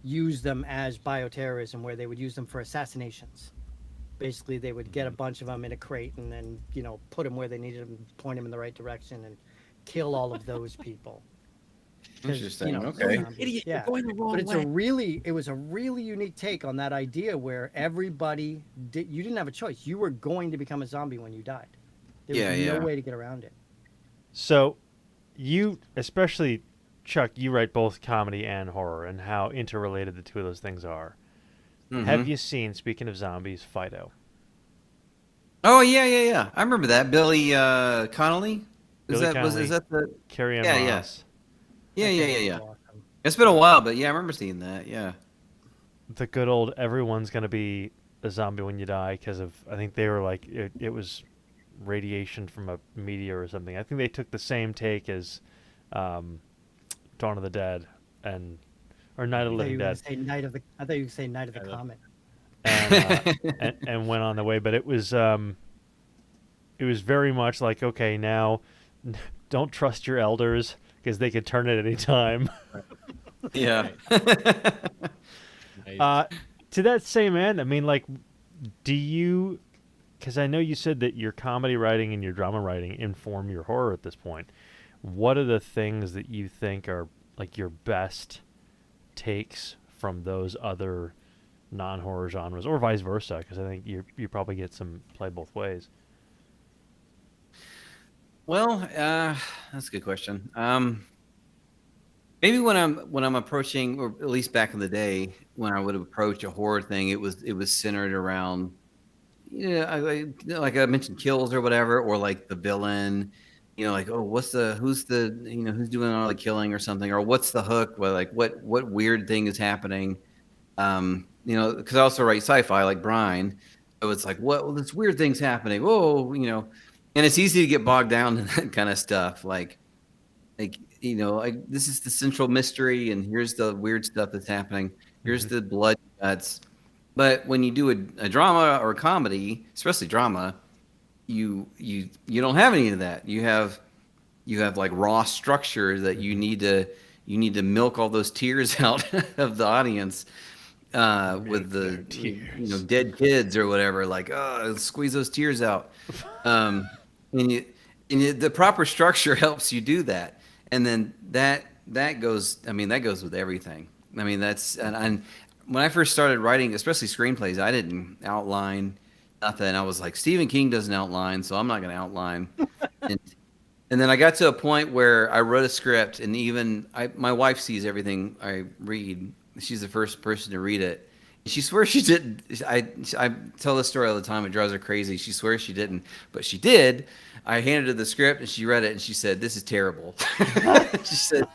used them as bioterrorism, where they would use them for assassinations. Basically, they would get a bunch of them in a crate and then, put them where they needed them, point them in the right direction, and kill all of those people. 'Cause, Interesting. Okay. zombies- Idiot, you're yeah. going the wrong But it's way. it was a really unique take on that idea where everybody you didn't have a choice. You were going to become a zombie when you died. There was no way to get around it. So, you, especially Chuck, you write both comedy and horror, and how interrelated the two of those things are. Have you seen, speaking of zombies, Fido? Oh yeah. I remember that. Billy Connolly. Is Billy that the? Carrie Ann Yeah, Moss. Yeah. Awesome. It's been a while, but yeah, I remember seeing that. Yeah. The good old everyone's going to be a zombie when you die because of, I think they were like, it was radiation from a meteor or something. I think they took the same take as Dawn of the Dead or Night of the Living Dead. I thought you would say Night of the Comet. And went on the way. But it was very much like, okay, now don't trust your elders because they could turn at any time. Yeah. To that same end, I mean, like, do you? Because I know you said that your comedy writing and your drama writing inform your horror at this point. What are the things that you think are like your best takes from those other non-horror genres, or vice versa? Because I think you probably get some play both ways. Well, that's a good question. Maybe when I'm approaching, or at least back in the day, when I would approach a horror thing, it was centered around, like I mentioned, kills or whatever, or like the villain, like, oh, who's doing all the killing or something, or what's the hook? Well, like what weird thing is happening? Because I also write sci-fi like Brian, so it's like, well, this weird thing's happening. Oh, and it's easy to get bogged down in that kind of stuff, like. like like this is the central mystery, and here's the weird stuff that's happening. Here's the blood guts. But when you do a drama or a comedy, especially drama, you don't have any of that. You have like raw structure that you need to milk all those tears out of the audience with the dead kids or whatever. Like, oh, squeeze those tears out. The proper structure helps you do that. And then that goes. I mean, that goes with everything. I mean, that's and when I first started writing, especially screenplays, I didn't outline nothing. I was like, Stephen King doesn't outline, so I'm not going to outline. And then I got to a point where I wrote a script, and even my wife sees everything I read. She's the first person to read it. She swears she didn't. I tell this story all the time. It drives her crazy. She swears she didn't, but she did. I handed her the script, and she read it, and she said, "This is terrible." She said,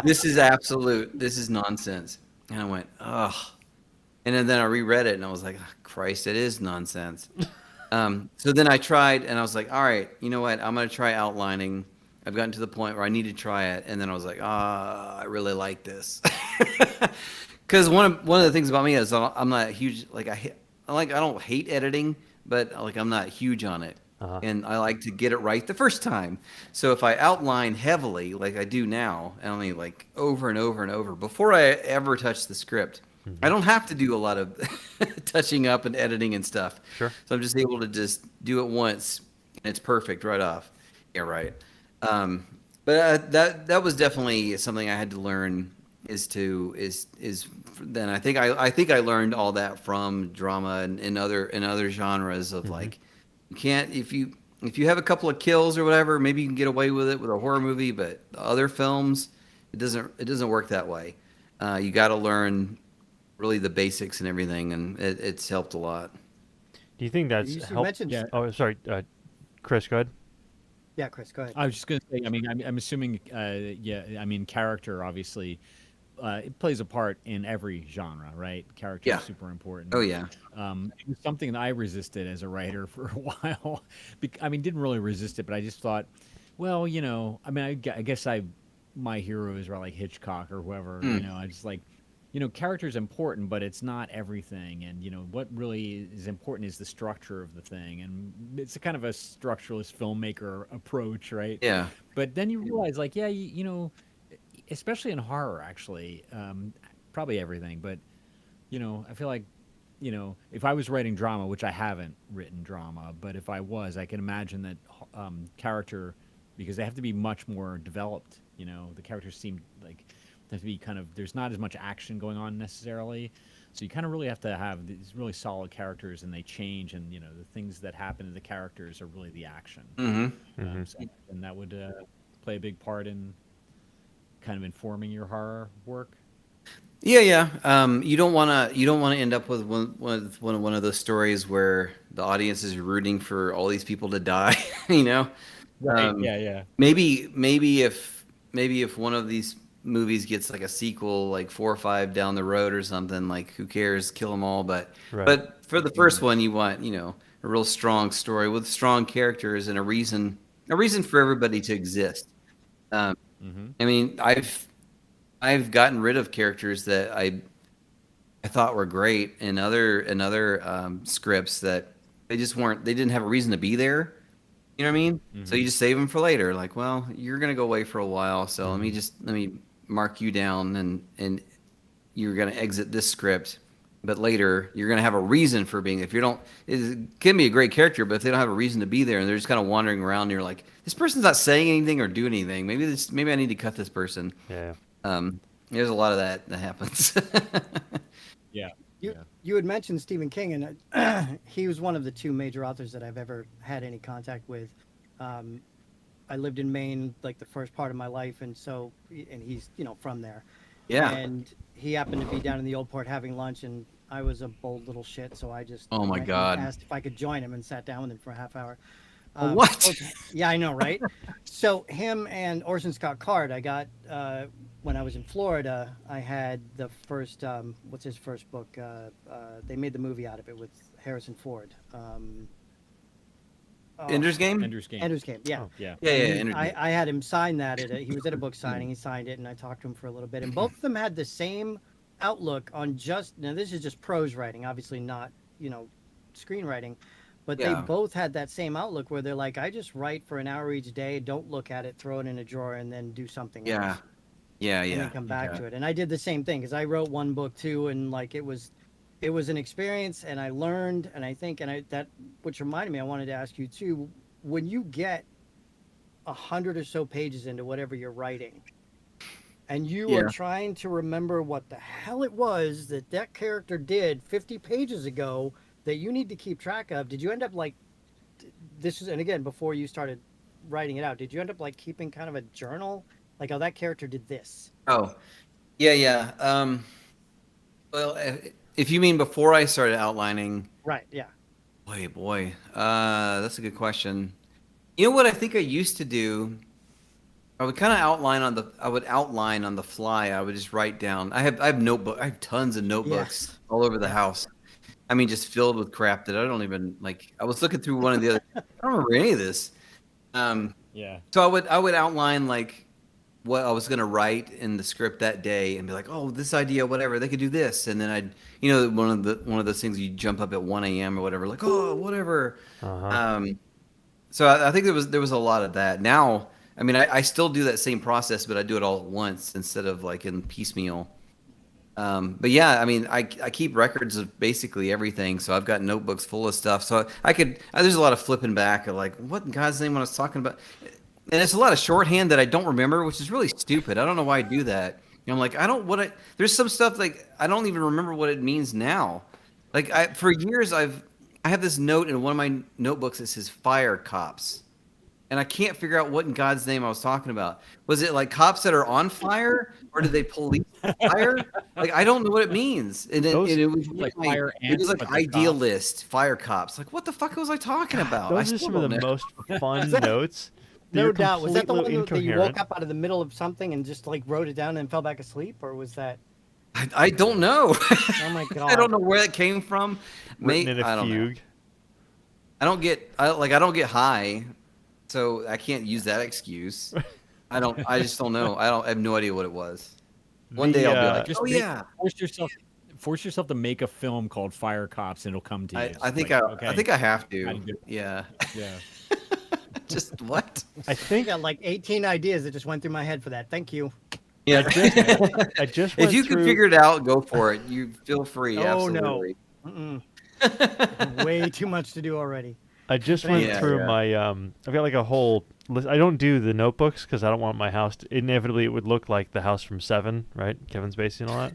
"This is absolute. This is nonsense." And I went, "Ugh." And then I reread it, and I was like, oh, "Christ, it is nonsense." So then I tried, and I was like, all right, you know what? I'm going to try outlining. I've gotten to the point where I need to try it. And then I was like, I really like this. Because one of the things about me is I'm not huge, I don't hate editing, but like I'm not huge on it. And I like to get it right the first time. So if I outline heavily, like I do now, and only like over and over and over, before I ever touch the script, I don't have to do a lot of touching up and editing and stuff. Sure. So I'm just able to just do it once, and it's perfect right off. Yeah, right. But that was definitely something I had to learn. Then I think I learned all that from drama and other genres of like, you can't if you have a couple of kills or whatever, maybe you can get away with it with a horror movie, but other films, it doesn't work that way. You got to learn really the basics and everything, and it's helped a lot. Do you think that's helped? Oh, sorry, Chris, go ahead. Yeah, Chris, go ahead. I was just going to say, I mean, I'm assuming, character, obviously, it plays a part in every genre, right? Character is super important. Oh, yeah. It was something that I resisted as a writer for a while. Didn't really resist it, but I just thought, well, I guess my heroes are like Hitchcock or whoever, I just like, character is important, but it's not everything. And, what really is important is the structure of the thing. And it's a kind of a structuralist filmmaker approach, right? Yeah. But then you realize, like, yeah, especially in horror, actually, probably everything. But, I feel like, if I was writing drama, which I haven't written drama, but if I was, I can imagine that character, because they have to be much more developed, the characters seem like have to be there's not as much action going on necessarily, so you kind of really have to have these really solid characters, and they change, and the things that happen to the characters are really the action. And that would play a big part in kind of informing your horror work. Yeah. You don't want to end up with one of those stories where the audience is rooting for all these people to die. Right. Yeah. Maybe if one of these movies gets like a sequel, like 4 or 5 down the road or something, like who cares? Kill them all. But for the first one, you want a real strong story with strong characters and a reason for everybody to exist. I've gotten rid of characters that I thought were great in other scripts that they didn't have a reason to be there. You know what I mean? So you just save them for later. Like, well, you're gonna go away for a while, so let me mark you down, and you're gonna exit this script. But later, you're gonna have a reason for being. It can be a great character, but if they don't have a reason to be there, and they're just kind of wandering around, and you're like, this person's not saying anything or doing anything. Maybe I need to cut this person. Yeah. There's a lot of that happens. Yeah. You had mentioned Stephen King, and he was one of the 2 major authors that I've ever had any contact with. I lived in Maine like the first part of my life, and he's from there. Yeah. And he happened to be down in the Old Port having lunch, and I was a bold little shit, so I just oh my god asked if I could join him and sat down with him for a half hour. What? Yeah, I know, right? So him and Orson Scott Card, I got when I was in Florida. I had the first what's his first book? They made the movie out of it with Harrison Ford. Ender's Game. Ender's Game. Ender's Game, yeah. Oh. Yeah. Yeah, And Ender's Game. I had him sign that. He was at a book signing. He signed it, and I talked to him for a little bit. And both of them had the same outlook on now this is just prose writing, obviously not, screenwriting. But they Yeah. both had that same outlook where they're like, I just write for an hour each day, don't look at it, throw it in a drawer, and then do something Yeah. else. Yeah, And yeah. then come back to it. And I did the same thing because I wrote one book too, and like it was an experience, and I learned, and I think, that which reminded me, I wanted to ask you too, when you get 100 or so pages into whatever you're writing, and you Yeah. are trying to remember what the hell it was that character did 50 pages ago that you need to keep track of, did you end up like this is, and again, before you started writing it out, did you end up like keeping kind of a journal, like, oh, that character did this? Oh, yeah, yeah. Well, if you mean before I started outlining, Right, yeah. boy, that's a good question. You know what I think I used to do? I would kind of outline on the fly. I would just write down. I have notebook. I have tons of notebooks Yes. all over the house. I mean, just filled with crap that I don't even like. I was looking through one of the other. I don't remember any of this. Yeah. So I would outline like what I was gonna write in the script that day and be like, oh, this idea, whatever, they could do this, and then I'd, one of those things you jump up at 1 a.m. or whatever, like, oh, whatever. Uh-huh. So I think there was a lot of that. Now, I mean, I still do that same process, but I do it all at once instead of like in piecemeal. But yeah, I mean, I keep records of basically everything. So I've got notebooks full of stuff. So there's a lot of flipping back of like, what in God's name I was talking about? And it's a lot of shorthand that I don't remember, which is really stupid. I don't know why I do that. I'm like, there's some stuff like, I don't even remember what it means now. Like for years, I have this note in one of my notebooks that says fire cops. And I can't figure out what in God's name I was talking about. Was it like cops that are on fire, or did they police fire? Like, I don't know what it means. And it was like like fire it was ants, like but they're idealist, fire cops. Like, what the fuck was I talking about? Those I are still some of don't the know. most fun that- notes. No They're doubt. Was that the one completely that you woke incoherent. up out of the middle of something and just like wrote it down and fell back asleep, or was that? I don't know. Oh my god! I don't know where that came from. Written in I a don't know. fugue. I don't get high, so I can't use that excuse. I just don't know. I have no idea what it was. One day I'll be like, Just oh yeah. force yourself to make a film called Fire Cops, and it'll come to you. I think Like, I think I have to. Gotta do it. Yeah. Yeah. Just what? I I think got like 18 ideas that just went through my head for that. Thank you. Yeah. I just went If you through, can figure it out, go for it. You feel free. Oh, no. Absolutely. Mm-mm. Way too much to do already. I just went Yeah, through yeah. my I've got like a whole list. I don't do the notebooks because I don't want my house to, inevitably it would look like the house from Seven, right? Kevin Spacey and all that.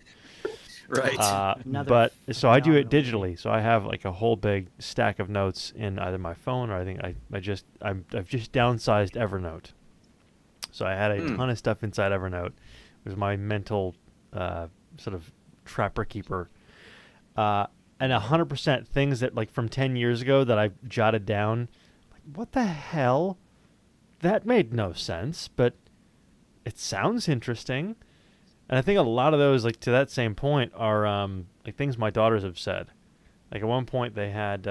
Right. Another But so I do it phenomenal digitally. So I have like a whole big stack of notes in either my phone or I think I've just downsized Evernote. So I had a ton of stuff inside Evernote. It was my mental sort of trapper keeper. And 100% things that like from 10 years ago that I jotted down. Like, what the hell? That made no sense, but it sounds interesting. And I think a lot of those, like to that same point, are like things my daughters have said. Like at one point they had,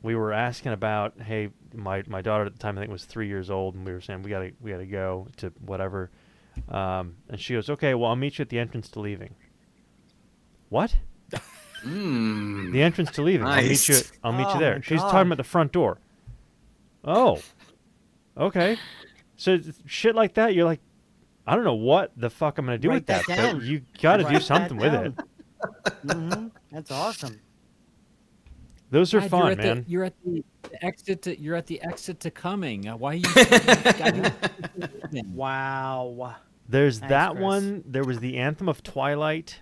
we were asking about, hey, my daughter at the time I think was 3 years old, and we were saying we gotta go to whatever, and she goes, okay, well I'll meet you at the entrance to leaving. What? The entrance to leaving. Nice. I'll meet you Oh there. my She's God. talking about the front door. Oh, okay. So shit like that, you're like, I don't know what the fuck I'm gonna do Write with that, that but down. you got to do Write something with that it. Hmm. That's awesome. Those are God, fun, man. You're at the exit. You're at the exit to coming. Why are you? Wow. There's Thanks, that Chris. one. There was the Anthem of Twilight.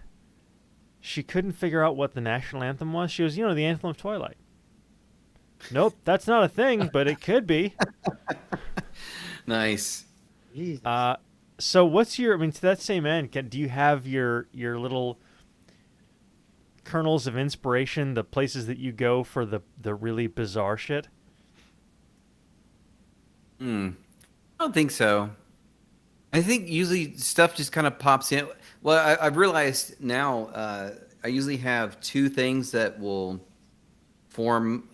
She couldn't figure out what the national anthem was. She was, the Anthem of Twilight. Nope, that's not a thing, but it could be. Nice. Jesus. So what's your? I mean, to that same end, do you have your little kernels of inspiration, the places that you go for the really bizarre shit? I don't think so. I think usually stuff just kind of pops in. Well, I've realized now I usually have two things that will form.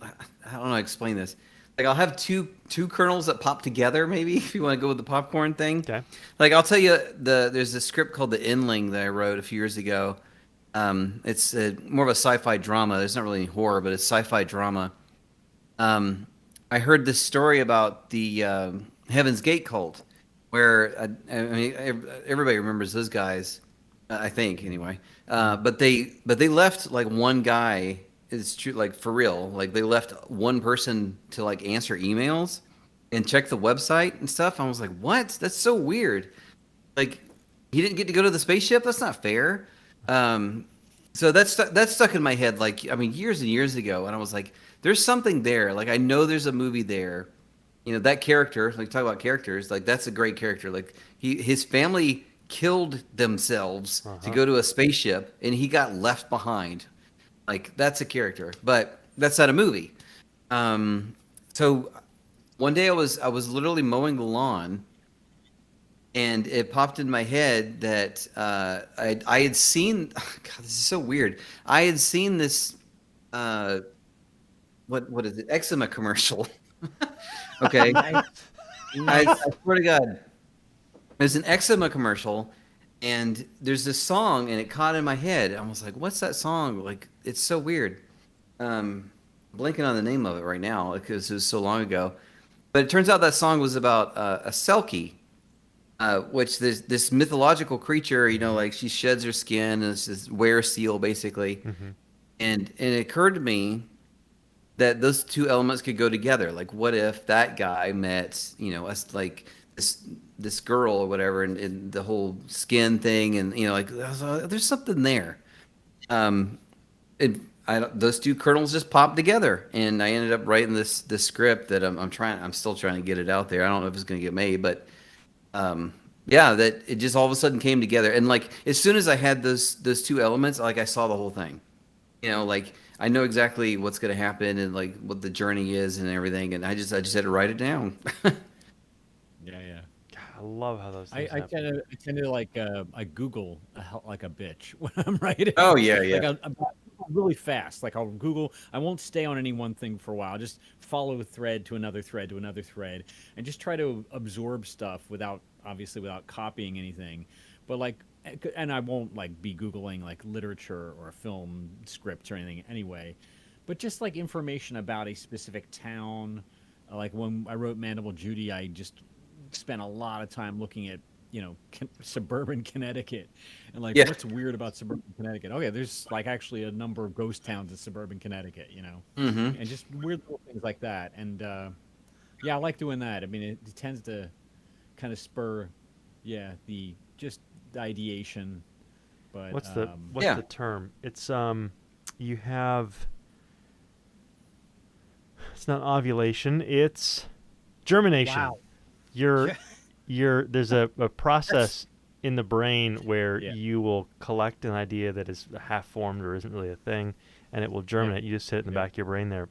I don't know how to explain this. Like I'll have two kernels that pop together, maybe if you want to go with the popcorn thing. Okay. Like I'll tell you, there's this script called The Inling that I wrote a few years ago. It's more of a sci-fi drama. There's not really any horror, but it's sci-fi drama. I heard this story about the Heaven's Gate cult, where I mean everybody remembers those guys, I think anyway. But they left like one guy. It's true, like for real. Like they left one person to like answer emails and check the website and stuff. I was like, what? That's so weird. Like he didn't get to go to the spaceship. That's not fair. So that's stuck in my head. Like I mean, years and years ago, and I was like, there's something there. Like I know there's a movie there. You know that character. Like talk about characters. Like that's a great character. Like his family killed themselves to go to a spaceship, and he got left behind. Like that's a character, but that's not a movie. So one day I was literally mowing the lawn, and it popped in my head that I had seen. God, this is so weird. I had seen this. What is it? Eczema commercial. Okay, I swear to God, there's an eczema commercial. And there's this song, and it caught in my head. I was like, "What's that song?" Like, it's so weird. Blanking on the name of it right now because it was so long ago. But it turns out that song was about a selkie, which this mythological creature. You know, like she sheds her skin, and it's this were seal basically. Mm-hmm. And it occurred to me that those two elements could go together. Like, what if that guy met, you know, us like this girl or whatever, and the whole skin thing, and you know, like there's something there. Those two kernels just popped together, and I ended up writing this script that I'm still trying to get it out there. I don't know if it's going to get made, but yeah, that it just all of a sudden came together, and like as soon as I had those two elements, like I saw the whole thing. You know, like I know exactly what's going to happen and like what the journey is and everything, and I just had to write it down. Yeah. I love how those things I happen. tend to like I Google like a bitch when I'm writing. Oh yeah. Like I'm really fast. Like I'll Google. I won't stay on any one thing for a while. I'll just follow a thread to another thread to another thread, and just try to absorb stuff without copying anything. But like, and I won't like be Googling like literature or film scripts or anything anyway. But just like information about a specific town. Like when I wrote Mandible Judy, I just spent a lot of time looking at, you know, suburban Connecticut and like what's weird about suburban Connecticut. Okay, there's like actually a number of ghost towns in suburban Connecticut, you know, and just weird little things like that. And yeah, I like doing that. I mean, it tends to kind of spur the ideation. But what's the term? It's you have, it's not ovulation, it's germination. Wow. There's a process in the brain where you will collect an idea that is half formed or isn't really a thing, and it will germinate. You just hit it in the back of your brain there,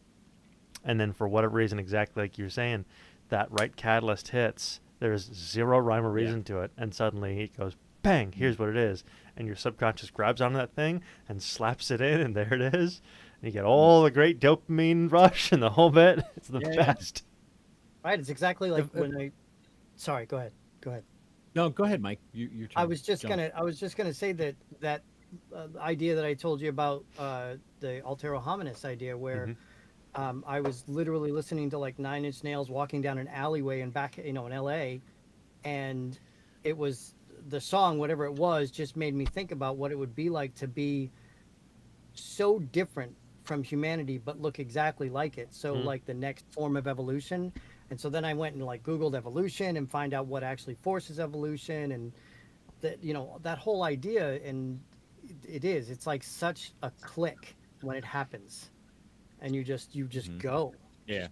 and then for whatever reason, exactly like you're saying, that right catalyst hits. There's zero rhyme or reason to it, and suddenly it goes bang. Here's what it is, and your subconscious grabs onto that thing and slaps it in, and there it is. And you get all the great dopamine rush and the whole bit. It's the best. Right. It's exactly like when I. Sorry, go ahead. No, go ahead, Mike. You're I was just gonna say that idea that I told you about the Altero hominis idea, where I was literally listening to like Nine Inch Nails walking down an alleyway in LA, and it was the song, whatever it was, just made me think about what it would be like to be so different from humanity but look exactly like it. So like the next form of evolution. And so then I went and like Googled evolution and find out what actually forces evolution, and that, you know, that whole idea. And it's like such a click when it happens, and you just go. Yeah.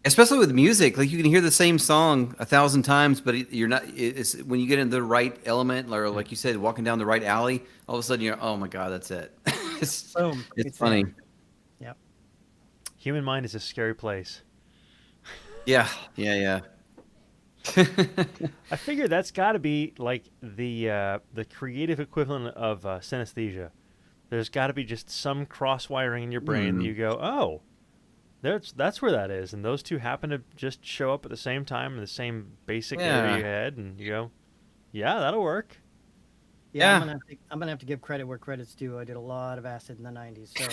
Especially with music, like you can hear the same song 1,000 times, but it's when you get in the right element, or like you said, walking down the right alley, all of a sudden you're, oh my God, that's it. Boom. It's funny. Yep. Human mind is a scary place. Yeah. I figure that's got to be like the creative equivalent of synesthesia. There's got to be just some cross wiring in your brain that you go, oh, That's where that is, and those two happen to just show up at the same time in the same basic Yeah. area of your head, and you go, yeah, that'll work. Yeah, Yeah. I'm gonna have to give credit where credit's due. I did a lot of acid in the '90s, so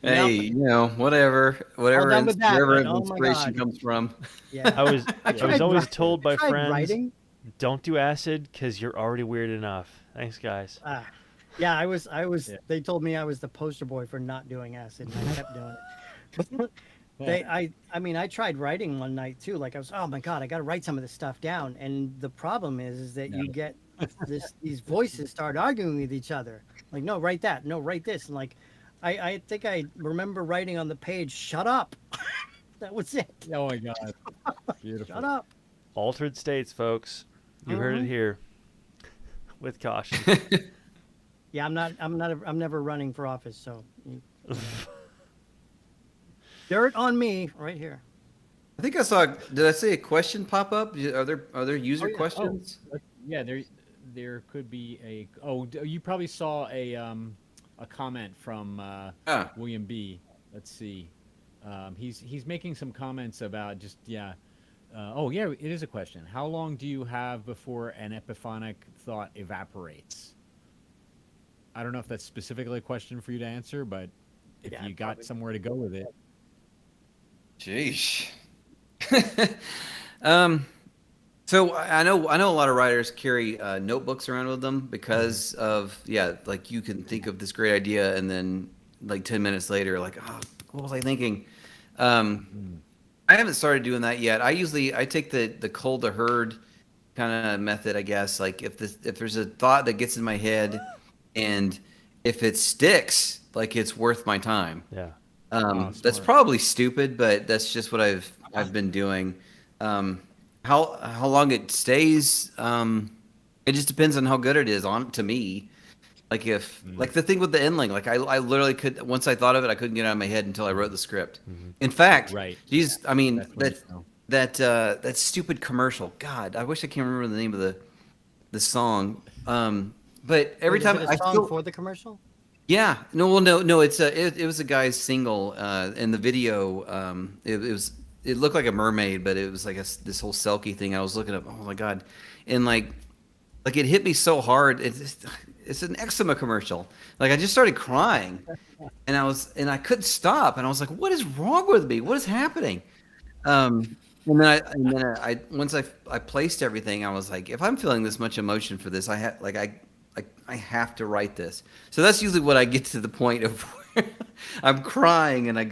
Hey, you know, whatever done with that, wherever but oh my inspiration God. comes from. yeah. I was tried always wri- told by I tried friends, writing. don't do acid because you're already weird enough. Thanks, guys. Yeah, I was. Yeah. They told me I was the poster boy for not doing acid, and I kept doing it. I mean, I tried writing one night too. Like I was, oh my God, I got to write some of this stuff down. And the problem is that you get these voices start arguing with each other. Like, no, write that. No, write this. And like, I think I remember writing on the page, shut up. That was it. Oh my God. Beautiful. Shut up. Altered states, folks. You heard it Mhm. here. With caution. Yeah, I'm never running for office. So dirt on me right here. I think I saw. Did I see a question pop up? Are there user yeah. questions? Yeah, there could be a. Oh, you probably saw a comment from William B. Let's see. He's making some comments about just oh yeah, it is a question. How long do you have before an epiphanic thought evaporates? I don't know if that's specifically a question for you to answer, but if Yeah, you got probably. somewhere to go with it. Jeez. So I know a lot of writers carry notebooks around with them because of like you can think of this great idea and then like 10 minutes later, like, oh, what was I thinking? I haven't started doing that yet. I take the cold to herd kind of method, I guess. Like if there's a thought that gets in my head, and if it sticks, like it's worth my time. Yeah. That's probably stupid, but that's just what I've been doing. How long it stays, it just depends on how good it is to me. Like like the thing with the ending, like I literally could, once I thought of it, I couldn't get it out of my head until I wrote the script. In fact, Right. geez, I mean That's when you know. that stupid commercial. God, I wish I can't remember the name of the song. But every Wait, time is it a I song feel, for the commercial. yeah, no, it was a guy's single, in the video, it looked like a mermaid, but it was like this whole Selkie thing. I was looking up, oh my God, and like it hit me so hard. It's an eczema commercial. Like I just started crying, and I couldn't stop, and I was like, what is wrong with me? What is happening? And then I once I placed everything, I was like, if I'm feeling this much emotion for this, I have to write this. So that's usually what I get to the point of where I'm crying and I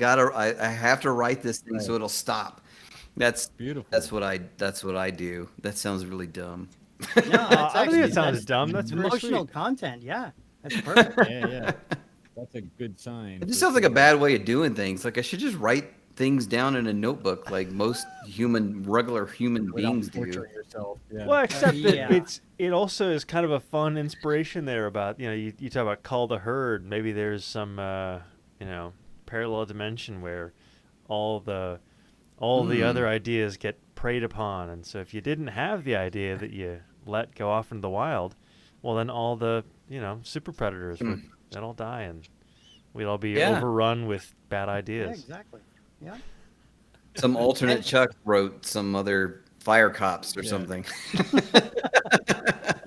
have to write this thing so it'll stop. That's Beautiful. That's what I do. That sounds really dumb. No, that's I don't think it actually- sounds dumb. That's very emotional sweet. content. Yeah, that's perfect. Yeah. That's a good sign. It just for sounds like a sure. bad way of doing things. Like I should just write things down in a notebook like most regular human Without beings do. torturing yourself. Yeah. Well, except Yeah. that it also is kind of a fun inspiration there about, you talk about call the herd. Maybe there's some parallel dimension where all the other ideas get preyed upon, and so if you didn't have the idea that you let go off into the wild, well then all the super predators they'd all die, and we'd all be Yeah. overrun with bad Yeah, ideas. exactly. Yeah. Some alternate Chuck wrote some other fire cops or Yeah. something.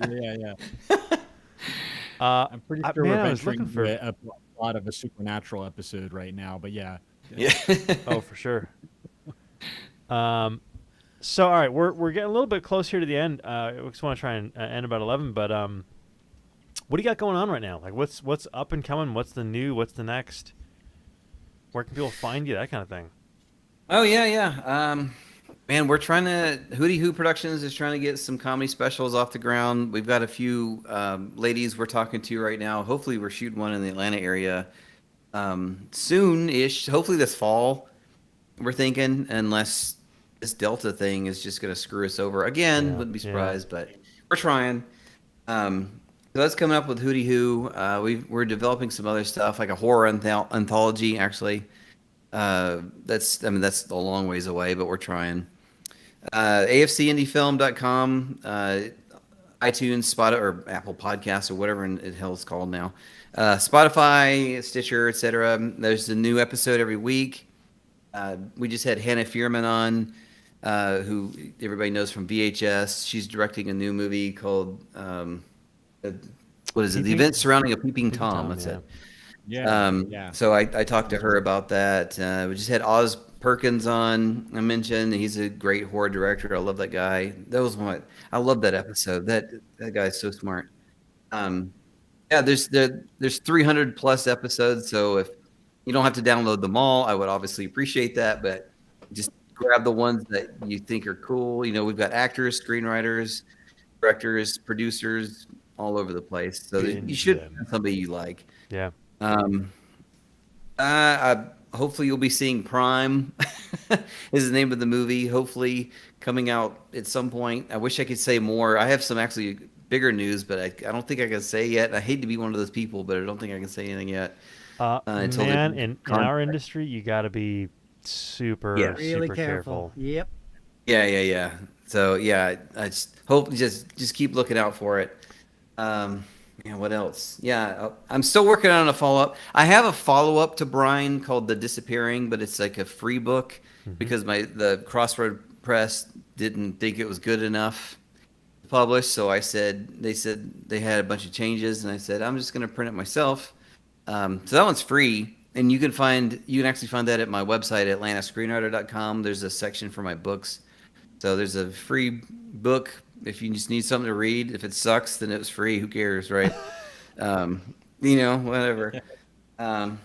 Yeah. Uh, I'm pretty I- sure man, we're I was venturing looking for- into a plot of a supernatural episode right now, but yeah. Yeah. Oh, for sure. So all right, we're getting a little bit close here to the end. We just want to try and end about 11, but what do you got going on right now? Like, what's up and coming? What's the new? What's the next? Where can people find you? That kind of thing. Oh yeah. Man, we're trying to. Hootie Hoo Productions is trying to get some comedy specials off the ground. We've got a few ladies we're talking to right now. Hopefully, we're shooting one in the Atlanta area soon-ish. Hopefully this fall. We're thinking, unless this Delta thing is just going to screw us over again. Yeah, Wouldn't be yeah. surprised, but we're trying. So that's coming up with Hootie Hoo. We're developing some other stuff, like a horror anthology, actually. That's a long ways away, but we're trying. AFCindyfilm.com. iTunes, Spotify, or Apple Podcasts, or whatever the hell it's called now. Spotify, Stitcher, etc. There's a new episode every week. We just had Hannah Fierman on, who everybody knows from VHS. She's directing a new movie called what is it? The Event Surrounding a Peeping Tom. That's it. Yeah. So I talked to her about that. We just had Oz Perkins on. I mentioned he's a great horror director. I love that guy. I love that episode. That guy's so smart. Yeah, there's 300 plus episodes. So if you don't have to download them all, I would obviously appreciate that. But just grab the ones that you think are cool. You know, we've got actors, screenwriters, directors, producers all over the place. So you should find somebody you like. Yeah. Hopefully you'll be seeing Prime is the name of the movie, hopefully coming out at some point. I wish I could say more. I have some actually bigger news, but I don't think I can say yet. I hate to be one of those people, but I don't think I can say anything yet. In our industry, you got to be super really careful. Yep. Yeah. So yeah, I just hope just keep looking out for it. Yeah, what else? Yeah, I'm still working on a follow-up. I have a follow-up to Brian called The Disappearing, but it's like a free book because the Crossroad Press didn't think it was good enough to publish. So they said they had a bunch of changes, and I said I'm just going to print it myself. So that one's free, and you can actually find that at my website, atlantascreenwriter.com. There's a section for my books. So there's a free book if you just need something to read. If it sucks, then it was free. Who cares, right? Whatever. I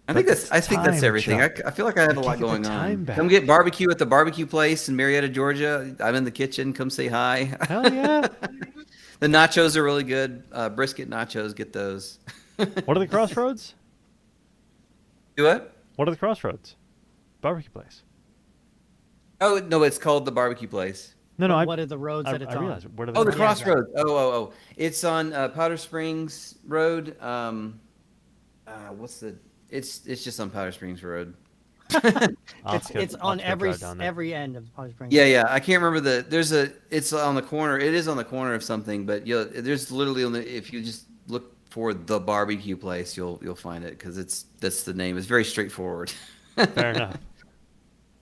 think that's everything. I feel like I have a lot going on. Come get barbecue at the barbecue place in Marietta, Georgia. I'm in the kitchen. Come say hi. Hell yeah. The nachos are really good. Brisket nachos. Get those. What are the Crossroads? Do what? What are the Crossroads? Barbecue place. Oh no, it's called the barbecue place. No. What are the roads that it's on? realize. What are The Crossroads. Oh. It's on Powder Springs Road. It's just on Powder Springs Road. It's on every end of Powder Springs. Yeah. I can't remember it's on the corner. It is on the corner of something, but there's literally if you just look for the barbecue place, you'll find it because that's the name. It's very straightforward. Fair enough.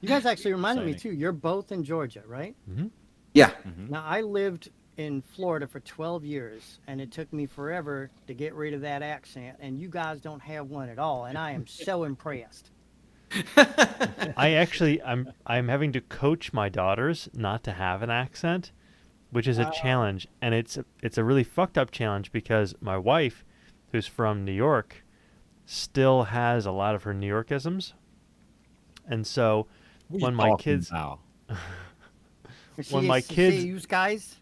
You guys actually reminded me too. You're both in Georgia, right? Mm-hmm. Yeah. Mm-hmm. Now I lived in Florida for 12 years, and it took me forever to get rid of that accent. And you guys don't have one at all, and I am so impressed. I'm having to coach my daughters not to have an accent, which is a challenge, and it's a really fucked up challenge because my wife, who's from New York, still has a lot of her New Yorkisms, and so when my kids you guys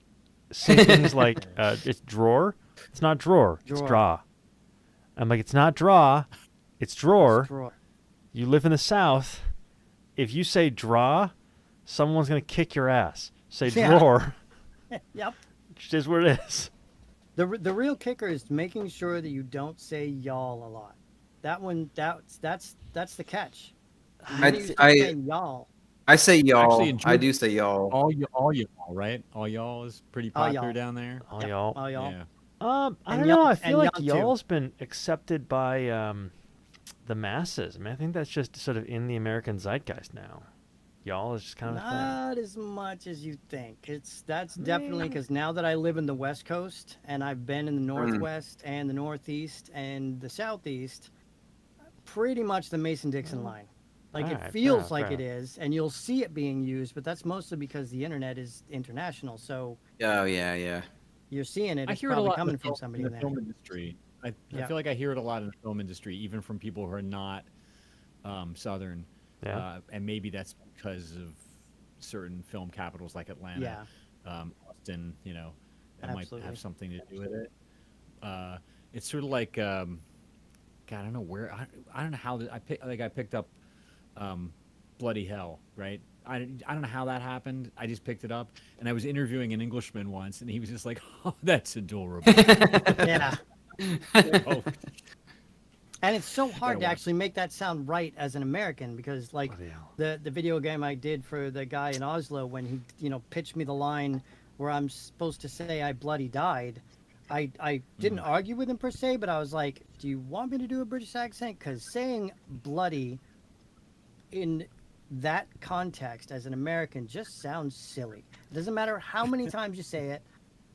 say things like it's drawer, it's not drawer, it's draw. I'm like, it's not draw, it's drawer. You live in the South. If you say draw, someone's gonna kick your ass. Say drawer. Yep. Which is what it is. The real kicker is making sure that you don't say y'all a lot. That's the catch. Y'all. I say y'all. Actually, I do say y'all. All y'all, right? All y'all is pretty popular down there. All y'all. All y'all. Yeah. I don't know. I feel like y'all's been accepted by the masses. I mean, I think that's just sort of in the American zeitgeist now. Y'all is just kind of a thing. Not as much as you think. That's definitely because now that I live in the West Coast and I've been in the Northwest and the Northeast and the Southeast, pretty much the Mason-Dixon line. Like it feels like it is, and you'll see it being used, but that's mostly because the internet is international. So yeah. You're seeing it. I It's hear it a probably lot coming in from somebody the there. film industry. I feel like I hear it a lot in the film industry, even from people who are not Southern. Yeah. And maybe that's because of certain film capitals like Atlanta, Austin. That might have something to do with it. It's sort of like, God, I don't know where. I don't know how I picked up Bloody Hell, right? I don't know how that happened. I just picked it up, and I was interviewing an Englishman once, and he was just like, "Oh, that's adorable." Yeah. Oh. And it's so hard to actually make that sound right as an American because, like, the video game I did for the guy in Oslo when he, pitched me the line, where I'm supposed to say I bloody died. I didn't argue with him per se, but I was like, do you want me to do a British accent? Because saying bloody in that context as an American just sounds silly. It doesn't matter how many times you say it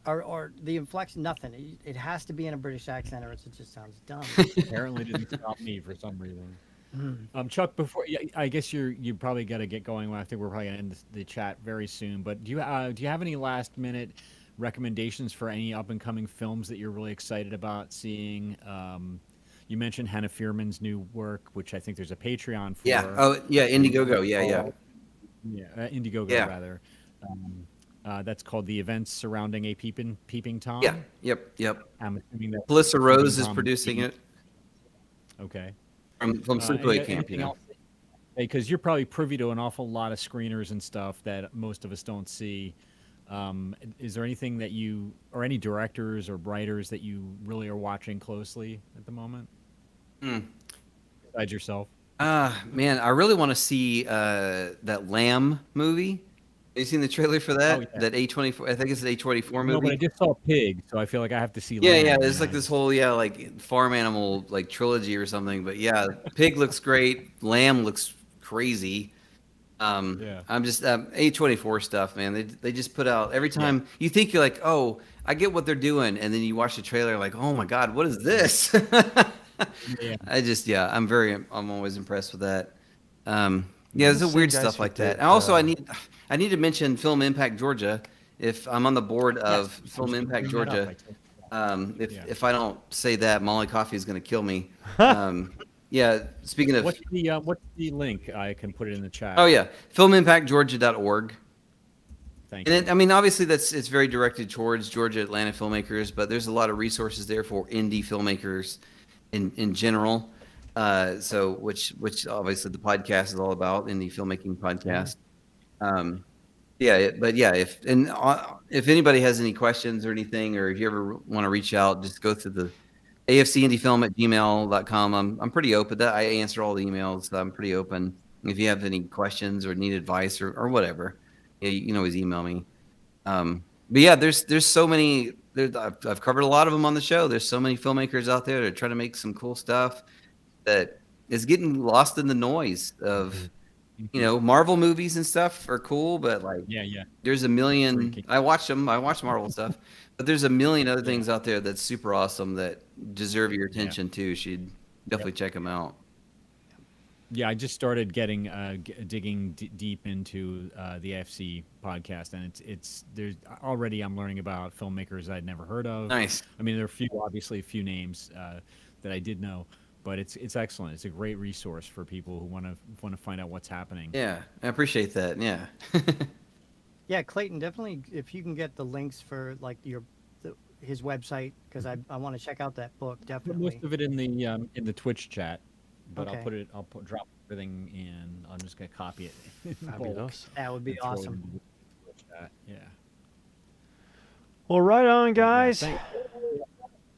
or the inflection, nothing. It has to be in a British accent or else it just sounds dumb. Apparently didn't stop me for some reason. Chuck, before I guess you probably got to get going. I think we're probably gonna end the chat very soon. But do you have any last minute recommendations for any up and coming films that you're really excited about seeing? You mentioned Hannah Fierman's new work, which I think there's a Patreon for. Yeah. Oh, yeah. Indiegogo. Yeah. Indiegogo Yeah. rather. That's called The Events Surrounding a Peeping Tom. Yeah. Yep. I'm assuming that Melissa Rose is Tom producing it Okay. from Sleepaway Camp. You know. Because you're probably privy to an awful lot of screeners and stuff that most of us don't see. Is there anything that you, or any directors or writers that you really are watching closely at the moment? Besides yourself? Man, I really want to see that Lamb movie. Have you seen the trailer for that? Oh, yeah. That A24, I think it's an A24 movie. No, but I just saw Pig, so I feel like I have to see. Yeah, Lamb, yeah. There's like this whole like farm animal like trilogy or something. But yeah, Pig looks great. Lamb looks crazy. I'm just A24 stuff, man. They just put out every time you think you're like, oh, I get what they're doing, and then you watch the trailer like, oh my god, what is this? I'm always impressed with that. There's a weird stuff like that. And also, I need to mention Film Impact Georgia. If I'm on the board of Film Impact Georgia, if I don't say that, Molly Coffee is going to kill me. Speaking of, what's the link? I can put it in the chat. Oh yeah, filmimpactgeorgia.org. Thank you. And I mean, obviously, it's very directed towards Georgia Atlanta filmmakers, but there's a lot of resources there for indie filmmakers in general. Which obviously the podcast is all about, indie filmmaking podcast. If anybody has any questions or anything, or if you ever want to reach out, just go through the afcindiefilm@gmail.com. I'm pretty open. I answer all the emails. So I'm pretty open. If you have any questions or need advice or whatever, you can always email me. There's so many. I've covered a lot of them on the show. There's so many filmmakers out there that are trying to make some cool stuff that is getting lost in the noise of, Marvel movies and stuff are cool, but there's a million. I watch them. I watch Marvel stuff, but there's a million other things out there that's super awesome that deserve your attention too. You should definitely check them out. Yeah, I just started digging deep into the AFC podcast, and there's already I'm learning about filmmakers I'd never heard of. Nice. I mean, there are obviously a few names that I did know, but it's excellent. It's a great resource for people who want to find out what's happening. Yeah, I appreciate that. Yeah. Yeah, Clayton, definitely if you can get the links for like his website, because I want to check out that book definitely. Most of it in the Twitch chat. But Okay. I'll drop everything in. I'm just gonna copy it. Fabulous. That would be awesome. Yeah. Well, right on, guys.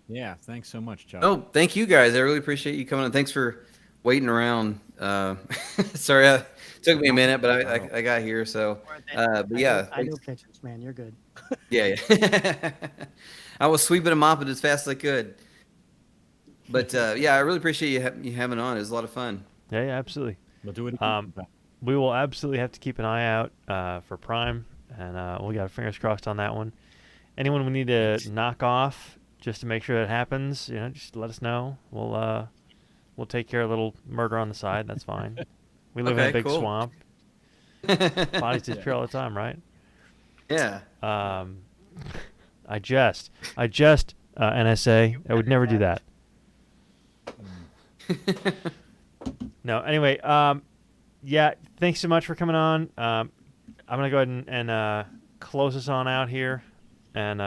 Yeah. Thanks so much, Chuck. Oh, thank you guys. I really appreciate you coming on. Thanks for waiting around. Sorry, it took me a minute, but I got here. So, but yeah. I know kitchens, man. You're good. Yeah. I was sweeping and mopping as fast as I could. But I really appreciate you having on. It was a lot of fun. Yeah, absolutely. We'll do it again. We will absolutely have to keep an eye out for Prime, and we got our fingers crossed on that one. Anyone we need to knock off just to make sure that happens, just let us know. We'll take care of a little murder on the side. That's fine. We live in a big swamp. Bodies disappear all the time, right? Yeah. I just NSA. I would never do that. No. Anyway, thanks so much for coming on. I'm gonna go ahead and close us on out here, and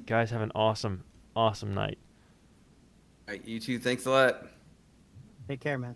guys, have an awesome night. All right, you too. Thanks a lot. Take care, man.